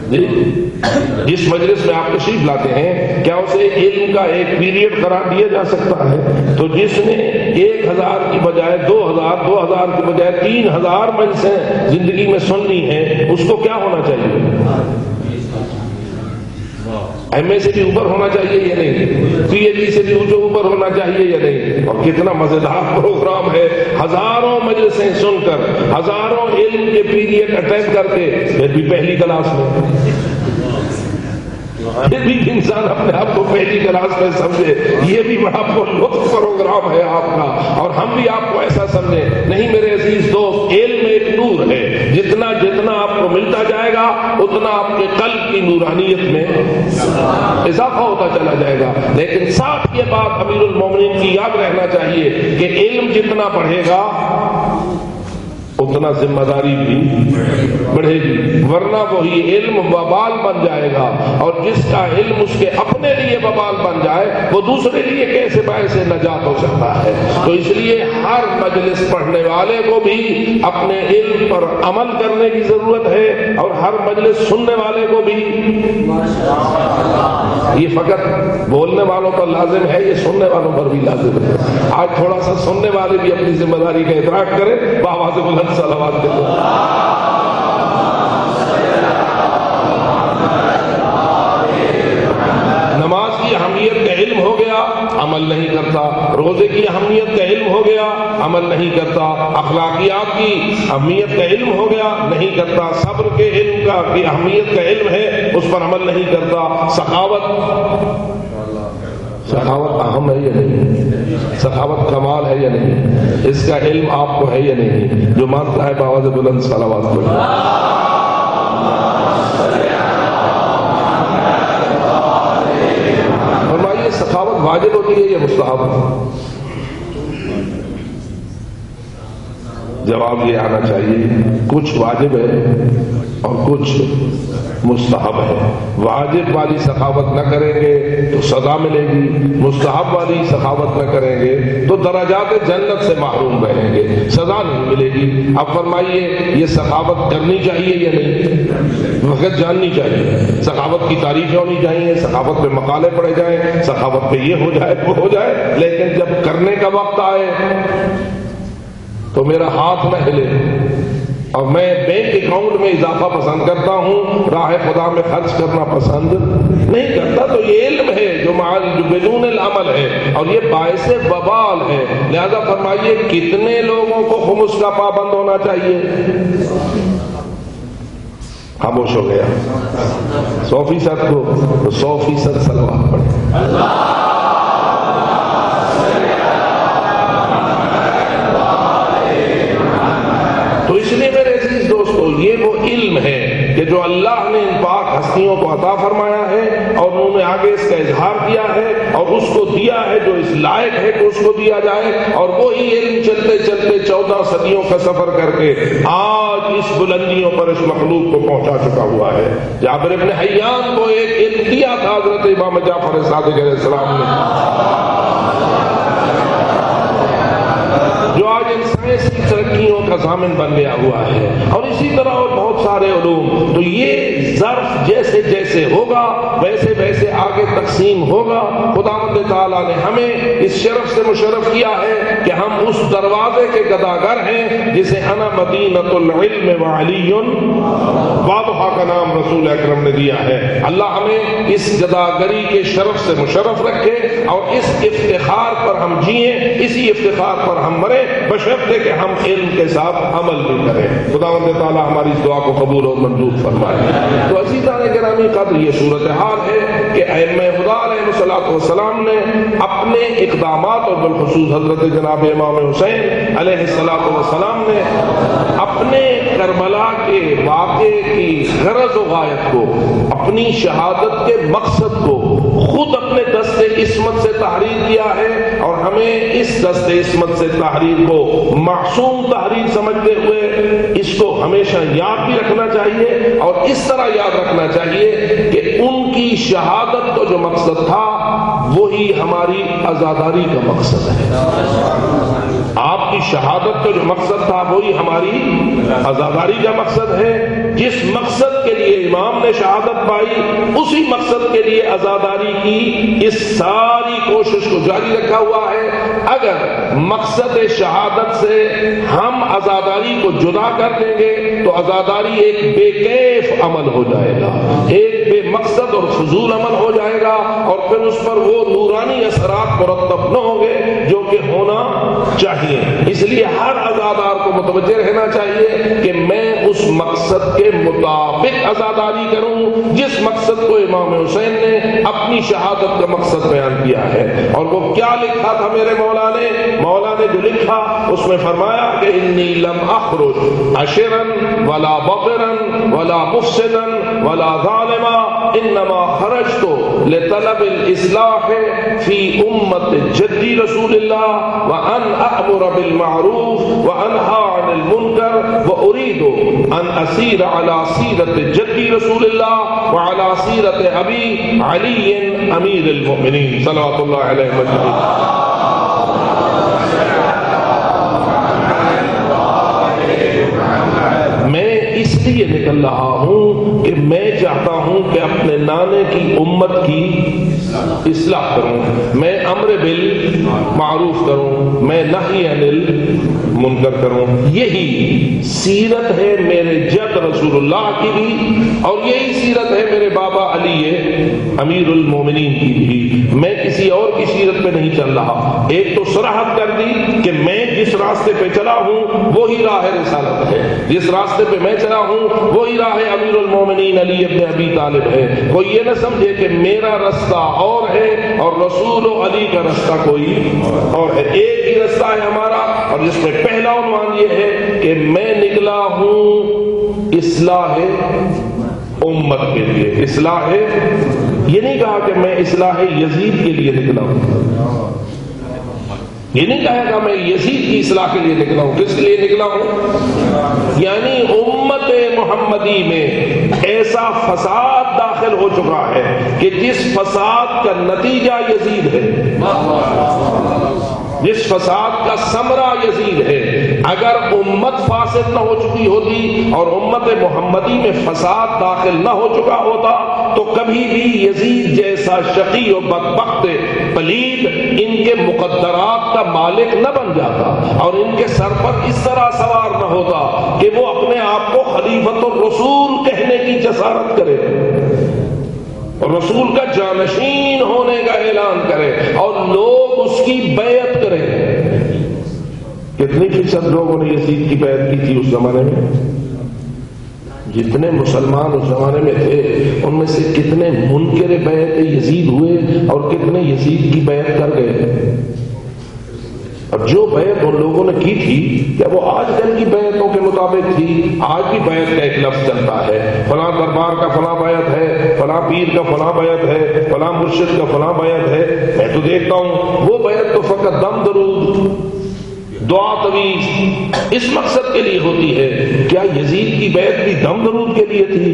جی جس مجلس میں آپ تشریف لاتے ہیں کیا اسے علم کا ایک پیریڈ قرار دیا جا سکتا ہے؟ تو جس نے 1000 کی بجائے 2000، 2000 کی بجائے 3000 مجلسیں زندگی میں سننی ہیں، اس کو کیا ہونا چاہیے؟ ایم اے سے بھی اوپر ہونا چاہیے یا نہیں؟ پی ایچ ڈی سے بھی اوپر ہونا چاہیے یا نہیں؟ اور کتنا مزیدار پروگرام ہے، ہزاروں مجلسیں سن کر، ہزاروں علم کے پیریڈ اٹینڈ کر کے، پھر بھی پہلی کلاس میں، پھر بھی انسان اپنے آپ کو پہلی کلاس میں سمجھے۔ یہ بھی بڑا لطف پروگرام ہے آپ کا، اور ہم بھی آپ کو ایسا سمجھیں۔ نہیں میرے عزیز دوست، علم ایک نور ہے، جتنا جتنا آپ کو ملتا جائے گا اتنا آپ کے قلب کی نورانیت میں اضافہ ہوتا چلا جائے گا۔ لیکن ساتھ یہ بات امیر المومنین کی یاد رہنا چاہیے کہ علم جتنا بڑھے گا اتنا ذمہ داری بھی بڑھے گی، ورنہ وہی علم وبال بن جائے گا، اور جس کا علم اس کے اپنے لیے وبال بن جائے وہ دوسرے لیے کیسے باعث نجات ہو سکتا ہے؟ تو اس لیے ہر مجلس پڑھنے والے کو بھی اپنے علم پر عمل کرنے کی ضرورت ہے، اور ہر مجلس سننے والے کو بھی۔ یہ فقط بولنے والوں پر لازم ہے، یہ سننے والوں پر بھی لازم ہے۔ آج تھوڑا سا سننے والے بھی اپنی ذمہ داری کا ادراک کریں، بآواز بلند صلوات دے دو۔ نماز کی اہمیت کا علم ہو گیا، عمل نہیں کرتا۔ روزے کی اہمیت کا علم ہو گیا، عمل نہیں کرتا۔ اخلاقیات کی اہمیت کا علم ہو گیا، نہیں کرتا۔ صبر کے علم کا کی اہمیت کا علم ہے، اس پر عمل نہیں کرتا۔ سخاوت اہم ہے یا نہیں؟ سخاوت کمال ہے یا نہیں؟ اس کا علم آپ کو ہے یا نہیں؟ جو مانتا ہے بآواز بلند صلوات پڑھیں۔ فرمائیے سخاوت واجب ہوتی ہے یا مستحب؟ جواب یہ آنا چاہیے کچھ واجب ہے اور کچھ مستحب ہے۔ واجب والی سخاوت نہ کریں گے تو سزا ملے گی، مستحب والی سخاوت نہ کریں گے تو درجات جنت سے محروم رہیں گے، سزا نہیں ملے گی۔ اب فرمائیے یہ سخاوت کرنی چاہیے یا نہیں؟ وقت جاننی چاہیے، سخاوت کی تعریفیں ہونی چاہیے، سخاوت پہ مقالے پڑھے جائیں، سخاوت پہ یہ ہو جائے وہ ہو جائے، لیکن جب کرنے کا وقت آئے تو میرا ہاتھ نہ ہلے، اور میں بینک اکاؤنٹ میں اضافہ پسند کرتا ہوں، راہ خدا میں خرچ کرنا پسند نہیں کرتا۔ تو یہ علم ہے جو بدون العمل ہے، اور یہ باعث وبال ہے۔ لہذا فرمائیے کتنے لوگوں کو خمس کا پابند ہونا چاہیے؟ خاموش ہو گیا 100% کو، تو 100% صلوات پڑھیں۔ تو اس لیے میرے عزیز دوستو یہ وہ علم ہے کہ جو اللہ نے ان پاک ہستیوں کو عطا فرمایا ہے، اور انہوں نے آگے اس کا اظہار کیا ہے، اور اس کو دیا ہے جو اس لائق ہے کہ اس کو دیا جائے، اور وہی علم چلتے چلتے 14 صدیوں کا سفر کر کے آج اس بلندیوں پر اس مخلوق کو پہنچا چکا ہوا ہے۔ جابر ابن حیان کو ایک علم دیا تھا حضرت امام جعفر صادق علیہ السلام نے، جو آج سائنس کی ترقیوں کا ضامن بن گیا ہوا ہے، اور اسی طرح اور بہت سارے علوم۔ تو یہ ظرف جیسے جیسے ہوگا ویسے ویسے آگے تقسیم ہوگا۔ خداوند تعالی تعالیٰ نے ہمیں اس شرف سے مشرف کیا ہے کہ ہم اس دروازے کے گداگر ہیں جسے انا مدینۃ العلم وعلی واضحہ کا نام رسول اکرم نے دیا ہے۔ اللہ ہمیں اس گداگری کے شرف سے مشرف رکھے اور اس افتخار پر ہم جئیں، اسی افتخار پر ہم مریں، بشرطے کہ ہم علم کے ساتھ عمل بھی کریں۔ خداوند تعالیٰ ہماری اس دعا کو قبول اور منظور فرمائے۔ تو عزیزان گرامی قدر، یہ صورتحال ہے کہ ائمہ خدا علیہ الصلوۃ والسلام نے اپنے اقدامات اور بالخصوص حضرت جناب امام حسین علیہ الصلوۃ والسلام نے اپنے کربلا کے واقعے کی غرض و غایت کو، اپنی شہادت کے مقصد کو خود اپنے دست عصمت سے تحریر کیا ہے، اور ہمیں اس دست عصمت سے تحریر کو معصوم تحریر سمجھتے ہوئے اس کو ہمیشہ یاد بھی رکھنا چاہیے، اور اس طرح یاد رکھنا چاہیے کہ ان کی شہادت کا جو مقصد تھا وہی ہماری عزاداری کا مقصد ہے۔ آپ کی شہادت کا جو مقصد تھا وہی ہماری عزاداری کا مقصد ہے۔ جس مقصد کے لیے امام نے شہادت پائی، اسی مقصد کے لیے عزاداری کی اس ساری کوشش کو جاری رکھا ہوا ہے۔ اگر مقصد شہادت سے ہم عزاداری کو جدا کر دیں گے تو عزاداری ایک بے کیف عمل ہو جائے گا، ایک بے مقصد اور فضول عمل ہو جائے گا، اور پھر اس پر وہ نورانی اثرات مرتب نہ ہوں گے جو کہ ہونا چاہیے۔ اس لیے ہر عزادار کو متوجہ رہنا چاہیے کہ میں اس مقصد کے مطابق عزاداری کروں جس مقصد کو امام حسین نے اپنی شہادت کا مقصد بیان کیا ہے۔ اور وہ کیا لکھا تھا میرے مولا نے جو لکھا اس میں فرمایا کہ انی لم اخرج عشرا ولا بطرا ولا مفسدا ولا ظالما انما خرجت لطلب الاصلاح في امت جدی رسول اللہ وان امر بالمعروف وانهى عن المنکر واريد ان اسیر على سیرت جدی رسول اللہ وعلى سیرت ابی علی امیر المؤمنین صلوات اللہ علیہ وسلم۔ میں اس لیے نکل رہا ہوں کہ میں چاہتا ہوں کہ اپنے نانے کی امت کی اصلاح کروں، میں امر بالمعروف کروں، میں نہی عن المنکر کروں۔ یہی سیرت ہے میرے جد رسول اللہ کی بھی، اور یہی سیرت ہے میرے بابا علی امیر المومنین کی بھی۔ میں کسی اور کی سیرت پہ نہیں چل رہا۔ ایک تو صراحت کر دی کہ میں جس راستے پہ چلا ہوں وہی راہ رسالت ہے، جس راستے پہ میں چلا ہوں وہی راہ امیر المومنین علی ابن ابی طالب ہے۔ کوئی یہ نہ سمجھے کہ میرا رستہ اور ہے اور رسول و علی کا رستہ کوئی اور ہے۔ ایک ہی رستہ ہے ہمارا، اور جس میں پہلا عنوان یہ ہے کہ میں نکلا ہوں اصلاح امت کے لیے۔ اصلاح یہ نہیں کہا کہ میں اصلاح یزید کے لیے نکلا ہوں، یہ نہیں کہے گا میں یزید کی اصلاح کے لیے نکلا ہوں۔ کس لیے نکلا ہوں؟ یعنی امت محمدی میں ایسا فساد داخل ہو چکا ہے کہ جس فساد کا نتیجہ یزید ہے، جس فساد کا ثمرہ یزید ہے۔ اگر امت فاسد نہ ہو چکی ہوتی اور امت محمدی میں فساد داخل نہ ہو چکا ہوتا تو کبھی بھی یزید جیسا شقی و بدبخت پلید ان کے مقدرات کا مالک نہ بن جاتا، اور ان کے سر پر اس طرح سوار نہ ہوتا کہ وہ اپنے آپ کو خلیفۃ الرسول کہنے کی جسارت کرے اور رسول کا جانشین ہونے کا اعلان کرے اور لوگ اس کی بیعت کریں۔ کتنی فیصد لوگوں نے یزید کی بیعت کی تھی اس زمانے میں؟ جتنے مسلمان اس زمانے میں تھے ان میں سے کتنے منکر بیعت یزید ہوئے اور کتنے یزید کی بیعت کر گئے؟ اور جو بیعت ان لوگوں نے کی تھی کیا وہ آج کل کی بیعتوں کے مطابق تھی؟ آج بھی بیعت کا ایک لفظ چلتا ہے، فلاں دربار کا فلاں بیعت ہے، فلاں پیر کا فلاں بیعت ہے، فلاں مرشد کا فلاں بیعت ہے۔ میں تو دیکھتا ہوں وہ بیعت تو فقط دم درود دعا تویز اس مقصد کے لیے ہوتی ہے۔ کیا یزید کی بیعت بھی دم درود کے لیے تھی؟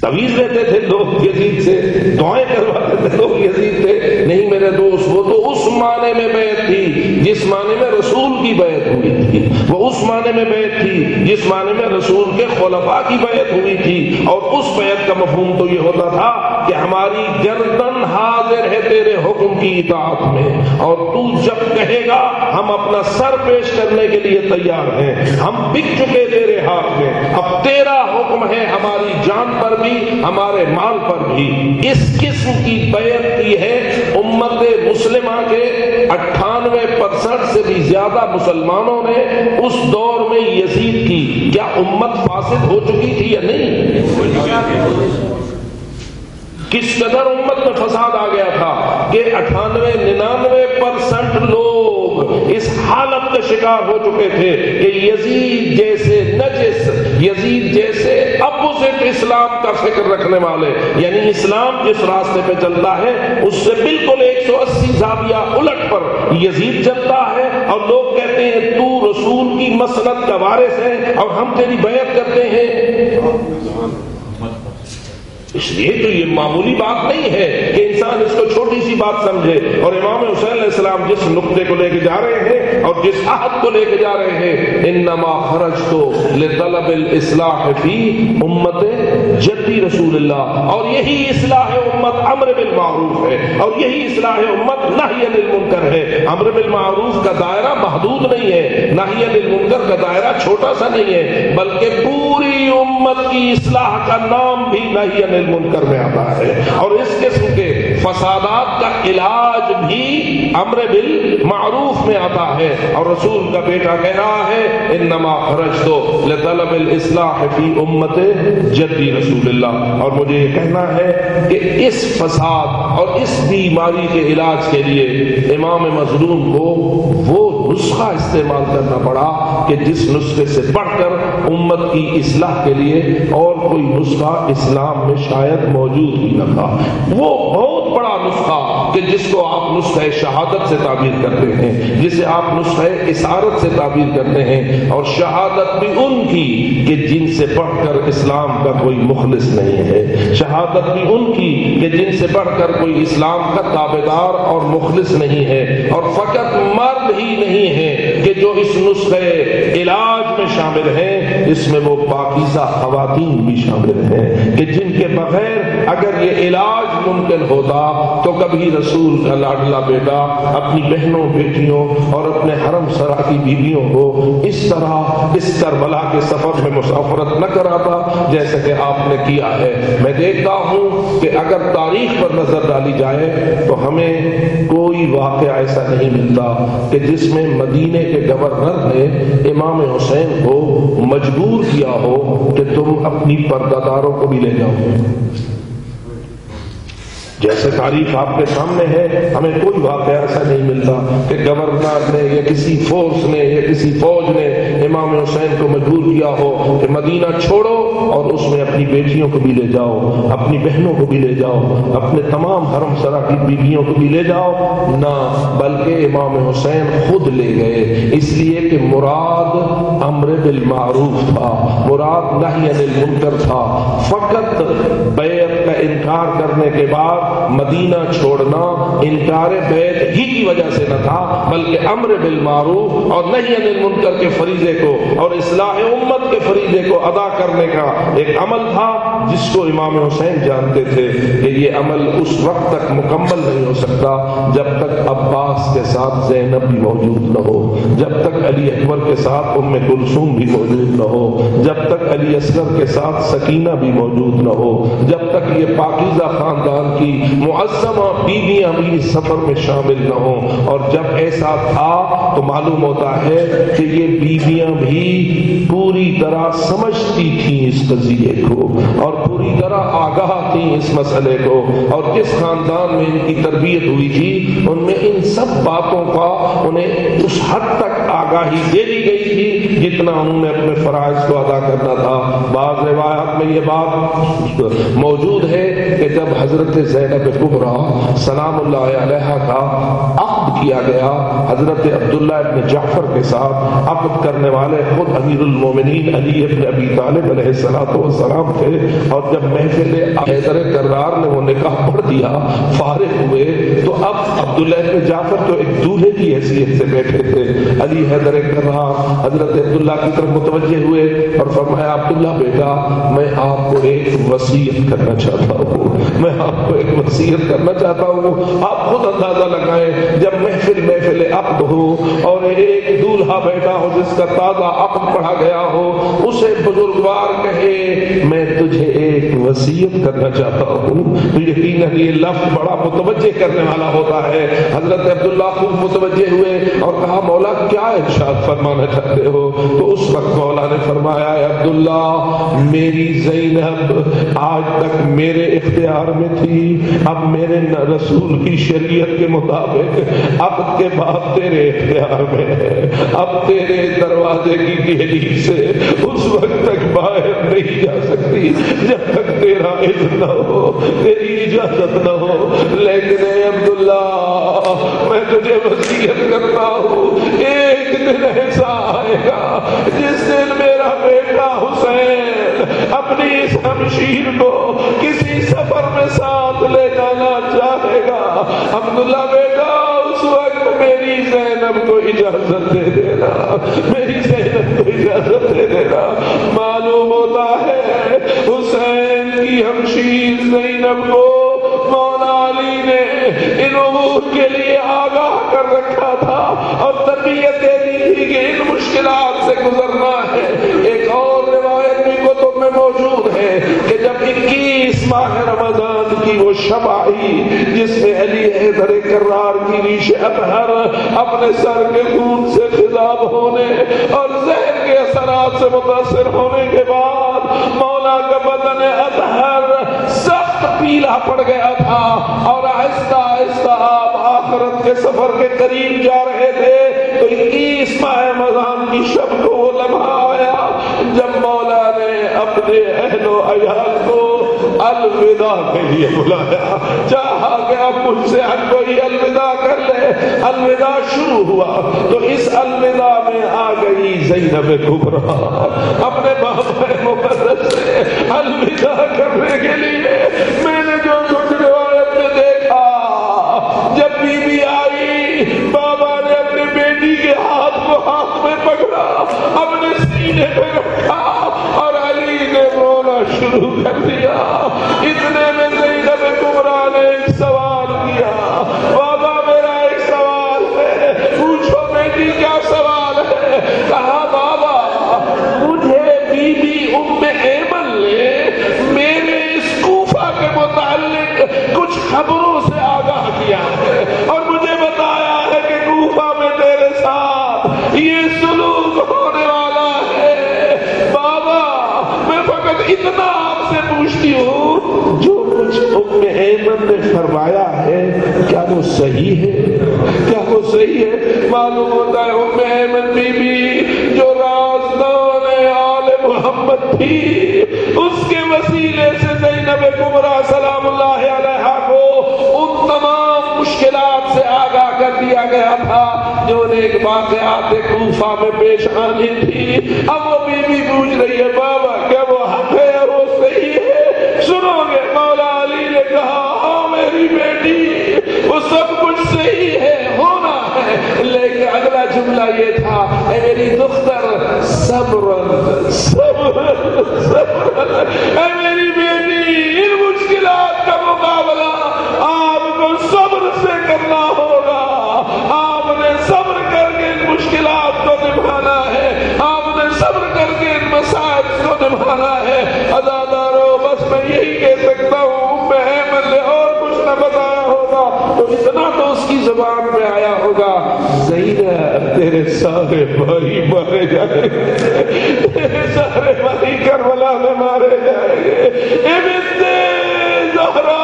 تویز لیتے تھے لوگ یزید سے، دعائیں کرواتے تھے لوگ یزید سے؟ نہیں میرے دوست، وہ تو اس معنی میں بیعت تھی جس معنی میں رسول کی بیعت ہوئی تھی، وہ اس معنی میں بیعت تھی جس معنی میں رسول کے خلفاء کی بیعت ہوئی تھی، اور اس بیعت کا مفہوم تو یہ ہوتا تھا کہ ہماری گردن حاضر ہے تیرے حکم کی اطاعت میں، اور تو جب کہے گا ہم اپنا سر پیش کرنے کے لیے تیار ہیں، ہم بک چکے تیرے ہاتھ میں، اب تیرا حکم ہے ہماری جان پر بھی ہمارے مال پر بھی۔ اس قسم کی بیعت کی ہے امت مسلمہ کے 98% سے بھی زیادہ مسلمانوں نے اس دور میں یزید کی۔ کیا امت فاسد ہو چکی تھی یا نہیں؟ کس قدر امت میں فساد آ گیا تھا کہ 98-99% لوگ اس حالت کا شکار ہو چکے تھے کہ یزید جیسے نجس، یزید جیسے اپوزٹ اسلام کا فکر رکھنے والے، یعنی اسلام جس راستے پہ چلتا ہے اس سے بالکل 180 زاویہ الٹ پر یزید چلتا ہے، اور لوگ کہتے ہیں تو رسول کی مسند کا وارث ہے اور ہم تیری بیعت کرتے ہیں۔ اس لیے تو یہ معمولی بات نہیں ہے کہ انسان اس کو چھوٹی سی بات سمجھے۔ اور امام حسین علیہ السلام جس نقطے کو لے کے جا رہے ہیں اور جس عہد کو لے کے جا رہے ہیں، انما خرجت لطلب الاصلاح فی امت جدی رسول اللہ، اور یہی اصلاح امت امر بالمعروف ہے، اور یہی اصلاح امت نہی عن المنکر ہے۔ امر بالمعروف کا دائرہ محدود نہیں ہے، نہی عن المنکر کا دائرہ چھوٹا سا نہیں ہے، بلکہ پوری امت کی اصلاح کا نام بھی نہی عن المنکر میں آتا ہے، اور اس قسم کے فسادات کا علاج بھی امر بالمعروف میں آتا ہے۔ اور رسول کا بیٹا کہہ رہا ہے انما خرجت لطلب الاصلاح فی امت جدی رسول اللہ، اور مجھے یہ کہنا ہے کہ اس فساد اور اس بیماری کے علاج کے لیے امام مظلوم کو وہ نسخہ استعمال کرنا پڑا کہ جس نسخے سے بڑھ کر امت کی اصلاح کے لیے اور کوئی نسخہ اسلام میں شاید موجود ہی نہ تھا۔ وہ بہت بڑا نسخہ کہ جس کو آپ نسخہ شہادت سے تعبیر کرتے ہیں، جسے آپ نسخہ اسارت سے تعبیر کرتے ہیں، اور شہادت بھی ان کی کہ جن سے بڑھ کر اسلام کا کوئی مخلص نہیں ہے، شہادت بھی ان کی کہ جن سے بڑھ کر کوئی اسلام کا تابعدار اور مخلص نہیں ہے، اور فقط مرد ہی نہیں ہے کہ جو اس نسخہ علاج میں شامل ہیں، اس میں وہ پاکیزہ خواتین بھی شامل ہیں کہ جن کے بغیر اگر یہ علاج ممکن ہوتا تو کبھی رسول کا لاڈلا بیٹا اپنی بہنوں بیٹیوں اور اپنے حرم سرا کی بیویوں کو اس طرح اس کربلا کے سفر میں مسافرت نہ کراتا جیسے کہ آپ نے کیا ہے۔ میں دیکھتا ہوں کہ اگر تاریخ پر نظر ڈالی جائے تو ہمیں کوئی واقعہ ایسا نہیں ملتا کہ جس میں مدینے کے گورنر نے امام حسین کو مجبور کیا ہو کہ تم اپنی پردہ داروں کو بھی لے جاؤ۔ جیسے تاریخ آپ کے سامنے ہے، ہمیں کوئی واقعہ ایسا نہیں ملتا کہ گورنر نے یا کسی فورس نے یا کسی فوج نے امام حسین کو مجبور کیا ہو کہ مدینہ چھوڑو اور اس میں اپنی بیٹیوں کو بھی لے جاؤ، اپنی بہنوں کو بھی لے جاؤ، اپنے تمام حرم سرا کی بیویوں کو بھی لے جاؤ۔ نہ، بلکہ امام حسین خود لے گئے، اس لیے کہ مراد امر بالمعروف تھا، مراد نہی عن المنکر تھا۔ فقط بیعت کا انکار کرنے کے بعد مدینہ چھوڑنا انکار بیعت ہی کی وجہ سے نہ تھا، بلکہ امر بالمعروف اور نہی عن المنکر کے فریضے کو اور اصلاح امت کے فریضے کو ادا کرنے کا ایک عمل تھا جس کو امام حسین جانتے تھے کہ یہ عمل اس وقت تک مکمل نہیں ہو سکتا جب تک عباس کے ساتھ زینب بھی موجود نہ ہو، جب تک علی اکبر کے ساتھ ام کلثوم بھی موجود نہ ہو، جب تک علی اصغر کے ساتھ سکینہ بھی موجود نہ ہو، جب تک یہ پاکیزہ خاندان کی معظمہ بیویاں بھی سفر میں شامل نہ ہوں۔ اور جب ایسا تھا تو معلوم ہوتا ہے کہ یہ بیویاں بھی پوری طرح سمجھتی تھیں اس قضیے کو اور پوری طرح آگاہ تھیں اس مسئلے کو، اور جس خاندان میں ان کی تربیت ہوئی تھی ان میں ان سب باتوں کا انہیں اس حد تک آگاہی دے دی گئی تھی جتنا انہوں نے اپنے فرائض کو ادا کرنا تھا۔ بعض روایات میں یہ بات موجود ہے کہ جب حضرت زینب کبریٰ سلام اللہ علیہا کا عقد کیا گیا، حضرت عبداللہ ابن جعفر کے ساتھ عقد کرنے والے خود امیر المومنین علی ابن ابی طالب علیہ السلام تھے، اور جب محفل حیدر کرار نے وہ نکاح پڑھ دیا، فارغ ہوئے، تو اب عبداللہ ابن جعفر تو ایک دولہے کی حیثیت سے بیٹھے تھے، علی حیدر کرار حضرت عبداللہ کی طرف متوجہ ہوئے اور فرمایا عبداللہ بیٹا میں آپ کو ایک وصیت کرنا چاہتا ہوں۔ میں آپ کو ایک وصیت کرنا چاہتا ہوں، آپ خود اندازہ لگائیں، جب محفل عقد ہو اور ایک دولہا بیٹا ہو جس کا تازہ عقد پڑھا گیا ہو، اسے بزرگوار کہے میں تجھے ایک وصیت کرنا چاہتا ہوں، تو یقیناً یہ لفظ بڑا متوجہ کرنے والا ہوتا ہے۔ حضرت عبداللہ خوب متوجہ ہوئے اور کہا مولا کیا ارشاد فرمانا چاہتے ہو؟ تو اس وقت مولا نے فرمایا اے عبداللہ، میری زینب آج تک میرے اختیار میں تھی، اب میرے رسول کی شریعت کے مطابق اب کے بعد تیرے اختیار میں ہے، اب تیرے دروازے کی گیلی سے اس وقت تک باہر نہیں جا سکتی جب تک تیرا اذن نہ ہو، تیری اجازت نہ ہو۔ لیکن اے عبداللہ میں تجھے وصیت کرتا ہوں، ایک دن ایسا آئے گا جس دن میرا بیٹا حسین اپنی اس ہمشیر کو کسی سفر میں ساتھ لے جانا چاہے گا، عبداللہ بیٹا اس وقت میری زینب کو اجازت دے دینا، میری زینب کو اجازت دے دینا۔ معلوم ہوتا ہے حسین کی ہمشیر زینب کو مولا علی نے ان امور کے لیے آگاہ کر رکھا تھا اور تربیت دے دی تھی کہ ان مشکلات سے گزرنا ہے۔ ایک اور روایت بھی کتب میں موجود ہے کہ جب 21 ماہ رمضان کی وہ شب آئی جس میں علی حیدر کرار کی ریش اطہر اپنے سر کے خون سے خضاب ہونے اور زہر کے اثرات سے متاثر ہونے کے بعد مولا کا بدن اطہر سخت پیلا پڑ گیا تھا اور آہستہ آہستہ آپ آخرت کے سفر کے قریب جا رہے تھے، تو 21 ماہ رمضان کی شب کو وہ لمحہ آیا جب مولا نے اپنے اہل و عیال کو الوداع کے لیے بلایا، چاہا کہ اب مجھ سے ہر کوئی الوداع کر لے۔ الوداع شروع ہوا تو اس الوداع میں آ گئی زینب کبریٰ اپنے بابا مقدس سے الوداع کرنے کے لیے۔ میں نے جو کچھ روایت میں دیکھا، جب بی بی آئی بابا نے اپنی بیٹی کے ہاتھ کو ہاتھ میں پکڑا، اپنے سینے پہ رکھا اور علی نے رونا شروع کر دیا۔ اتنے میں زینب کبریٰ نے ایک سوال کیا، بابا میرا ایک سوال ہے، پوچھو بیٹی کیا سوال ہے؟ کہا بابا مجھے بی بی ام ایمن نے میرے اس کوفہ کے متعلق کچھ خبروں سے آگاہ کیا ہے اور مجھے بتایا ہے کہ کوفہ میں تیرے ساتھ یہ سلوک ہونے والا ہے۔ بابا میں فقط اتنا آپ سے پوچھتی ہوں، جو کچھ ام ایمن نے فرمایا ہے کیا وہ صحیح ہے؟ کیا وہ صحیح ہے؟ معلوم ہوتا ہے ام ایمن بی بی جو رازدان آل محمد تھی، اس کے وسیلے سے زینب کبریٰ سلام اللہ علیہا کو ان تمام مشکلات سے آگاہ کر دیا گیا تھا جو ایک واقعات کوفہ میں پیش آنی تھی۔ اب وہ بی بی پوچھ رہی ہے بابا کیا وہ حق ہے اور وہ صحیح ہے؟ سنو گے مولا علی نے کہا ہاں میری بیٹی وہ سب کچھ صحیح ہے، ہونا ہے، لیکن اگلا جملہ یہ تھا اے میری دختر صبر صبر صبر، اے میری بیٹی ان مشکلات کا مقابلہ آپ کو صبر سے کرنا ہوگا، آپ نے صبر کر کے ان مشکلات کو نبھانا ہے، آپ نے صبر کر کے ان مسائل کو نبھانا ہے۔ عزادارو بس میں یہی کہہ سکتا ہوں ام ایمن نے اور کچھ نہ بتایا ہوگا تو اتنا تو اس کی زبان میں آیا ہوگا زینب تیرے سارے بھائی مارے جائیں گے، تیرے سارے بھائی کربلا میں مارے جائیں گے، ابن زہرا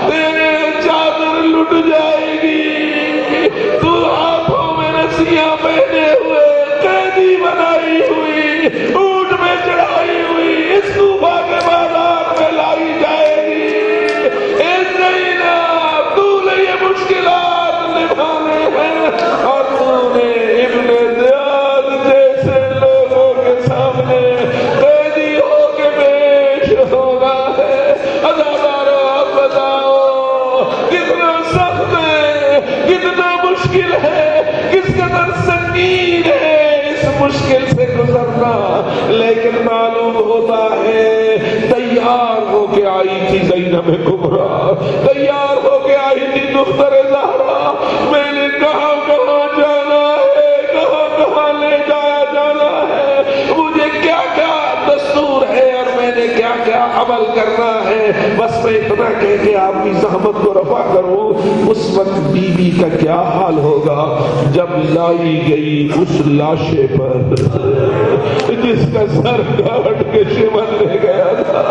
تیرے چادر لٹ جائے گی، تو ہاتھوں میں رسیاں پہنے ہوئے قیدی بنائی ہوئی اونٹ میں چڑھائی ہوئی اس کوفہ کے بازار میں لائی جائے گی۔ اے زینب تو نے یہ مشکلات نبھانے ہیں اور تو نے ابن زیاد جیسے لوگوں کے سامنے قیدی ہو کے پیش ہونا ہے۔ عزادارو اب بتاؤ کتنا سخت ہے، کتنا مشکل ہے، کس قدر سنگین ہے اس مشکل سے گزرنا، لیکن معلوم ہوتا ہے تیار ہو کے آئی تھی زینب کبریٰ، تیار ہو کے آئی تھی دختر زہرا، میں نے کہاں کہاں جانا ہے، کہاں کہاں لے جایا جانا ہے، مجھے کیا کیا دستور ہے اور میں نے کیا کیا عمل کرنا ہے، بس میں اتنا کہہ کے آپ کی زحمت کو رفع کروں۔ اس وقت بی بی کا کیا حال ہوگا جب لائی گئی اس لاشے پر جس کا سر کاٹ کے شمن لے گیا تھا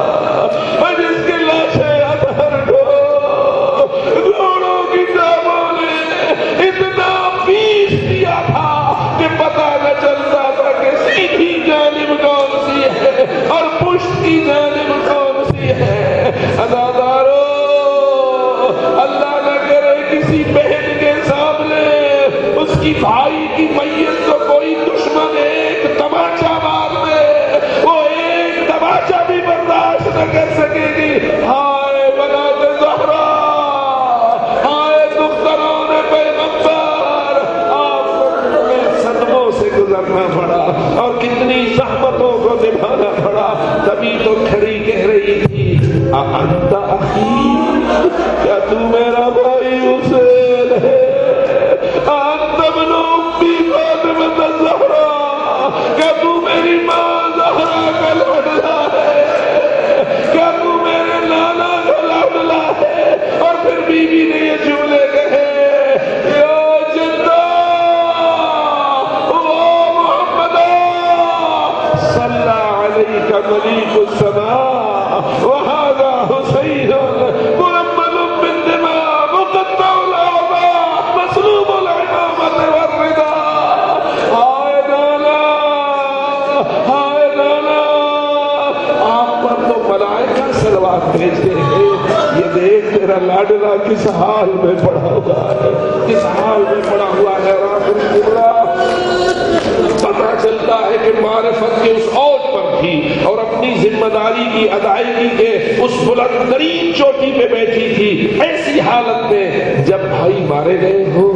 اور جس کے لاشیں ادھر گھوڑوں کی ٹانگوں نے اتنا پیس دیا تھا کہ پتہ نہ چلتا تھا کہ سیدھی جانب کون سی ہے اور پشت کی جانب کون سی ہے۔ عزادارو، اللہ نہ کرے کسی بہن کے سامنے اس کی بھائی کی میت کو کوئی دشمن ایک تماچا مار دے، وہ ایک تماچا بھی برداشت نہ کر سکے گی۔ ہائے بنات زہرا، ہائے دختران پیغمبر، آپ کو صدموں سے گزرنا پڑا اور کتنی زحمتوں کو نبھانا پڑا، تبھی تو کھڑی کہہ رہی تھی انت اخی، کیا تو میرا بھائی حسین ہے، انت ابن امی فاطمہ الزہرا، کیا تو میری ماں زہرا کا لاڈلا ہے، کیا تو میرے نانا کا لاڈلا ہے۔ اور پھر بی بی نے یہ جملے کہے، یا جدہ او محمد صلی علیک ملیک السماء وہذا حسین محمد بالدماء مقطع الاعضاء مسلوب العمامۃ والرضا۔ ہائے نانا، ہائے نانا، آپ پر تو ملائکہ صلوات بھیجتے ہیں، یہ دیکھ تیرا لاڈلا کس حال میں پڑا ہوا ہے، کس حال میں پڑا ہوا ہے۔ پتہ چلتا ہے کہ معرفت کے اس اوج پر تھی اور اپنی ذمہ داری کی ادائیگی کے اس بلند ترین چوٹی پہ بیٹھی تھی، ایسی حالت میں جب بھائی مارے گئے ہو،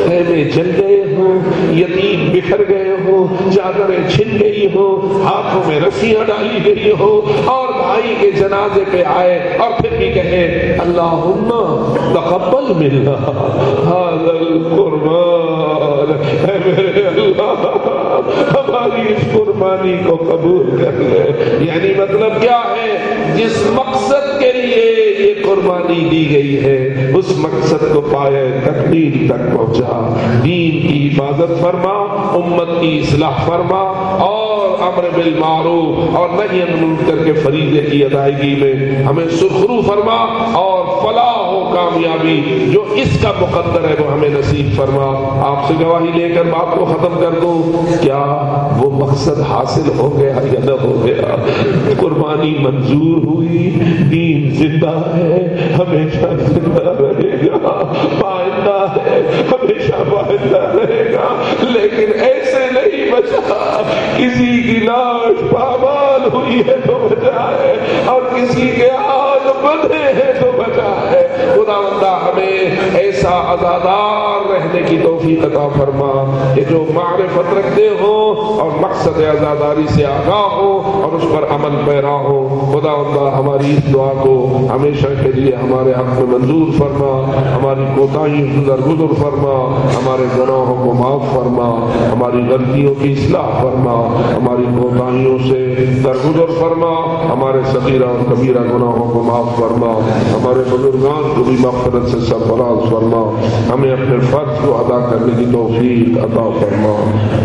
خیمے جل گئے ہو، یتیم بکھر گئے ہو، چادریں چھن گئی ہو، ہاتھوں میں رسیاں ڈالی گئی ہو اور بھائی کے جنازے پہ آئے اور پھر بھی کہے اللہم تقبل منا ھذا القربان، اے میرے اللہ ہماری اس قربانی کو قبول کر لے۔ یعنی مطلب کیا ہے، جس مقصد کے لیے یہ قربانی دی گئی ہے اس مقصد کو پائے تکمیل تک پہنچا، دین کی حفاظت فرما، امت کی اصلاح فرما اور امر بالمعروف اور نہی عن المنکر کے فریضے کی ادائیگی میں ہمیں سرخرو فرما اور فلاح و کامیابی جو اس کا مقدر ہے وہ ہمیں نصیب فرما۔ آپ سے گواہی لے کر بات کو ختم کر دوں، کیا وہ مقصد حاصل ہو گیا یا نہ ہو گیا؟ قربانی منظور ہوئی، دین زندہ ہے، ہمیشہ زندہ رہے گا، پائندہ ہے، ہمیشہ پائندہ رہے گا، لیکن ایسے نہیں بچا کسی کی لاش پامال ہوئی ہے تو بچا ہے اور کسی کے ہاتھ بندھے ہیں تو بچا ہے۔ خداوندہ ہمیں ایسا عزادار رہنے کی توفیق عطا فرما کہ جو معرفت رکھتے ہو اور مقصد عزاداری سے آگاہ ہو اور اس پر عمل پیرا ہو۔ خداوندہ ہماری اس دعا کو ہمیشہ کے لیے ہمارے حق میں منظور فرما، ہماری کوتاہیوں سے درگزر فرما، ہمارے گناہوں کو معاف فرما، ہماری غلطیوں کی اصلاح فرما، ہماری کوتاہیوں سے درگزر فرما، ہمارے صغیرہ اور کبیرہ گناہوں کو معاف فرما، ہمارے بزرگان کو بھی مغفرت سے سرفراز فرما، ہمیں اپنے فرض کو ادا کرنے کی توفیق عطا فرما۔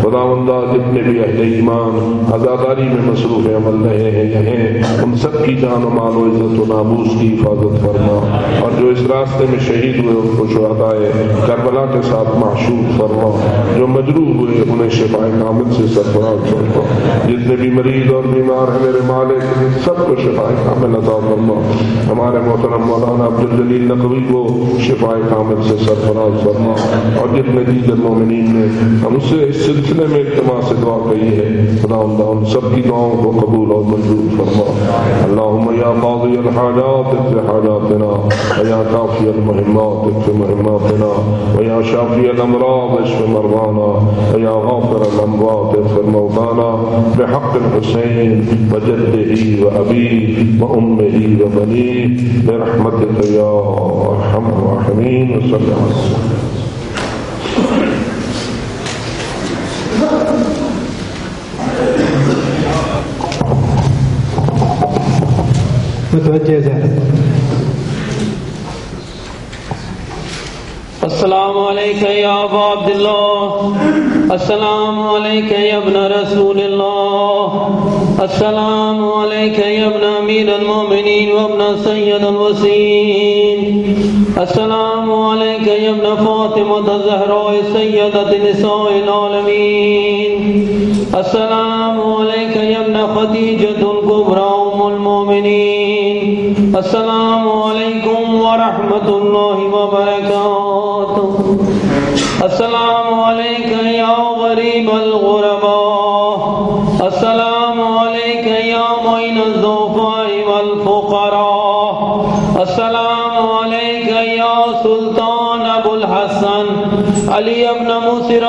خداوندہ جتنے بھی اہل ایمان عزاداری میں مصروف عمل رہے ہیں ان سب کی جان و مال و عزت و ناموس کی حفاظت فرما، اور جو اس راستے میں شہید ہوئے ان کو شہدائے کربلا کے ساتھ معشوق فرما، جو مجروح ہوئے انہیں شفاء کامل سے سرفراز فرما، جتنے بھی مریض اور بیمار ہیں میرے مالک سب کو شفاء کامل عطا فرما، ہمارے محترم مولانا عبدالجلیل نقوی کو شفاء کامل سے سرفراز فرما، اور جتنے دیگر مومنین نے ہم سے اس سلسلے میں التماس سے دعا کہی ہے خداوندہ ان سب کی دعاؤں کو قبول اور منظور فرما۔ اللہم یا قاضی الحاجات اقض حاجاتنا یا کافی المہمات اقض مهماتنا ويا شافي الأمراض اشف مرضانا ويا غافر الأموات اغفر موتانا بحق الحسين وجده وأبيه وأمه وبنيه برحمتك يا أرحم الراحمين. وصلى الله عليه وسلم. متوجہ ذہن. السلام علیکم یا ابا عبداللہ، السلام علیکم یا ابن رسول اللہ، السلام علیکم یا ابن امیر المومنین و ابن سید الوسین، السلام علیکم یا ابن فاطمہ الزہراء سیدۃ نساء العالمین، السلام علیکم یا ابن خدیجۃ الکبریٰ ام المومنین، السلام علیکم ورحمۃ اللہ وبرکاتہ. السلام علیکم یا غریب الغرباء، السلام علیکم یا معین الضعفاء والفقراء، السلام علیکم یا سلطان ابو الحسن علی ابن مسر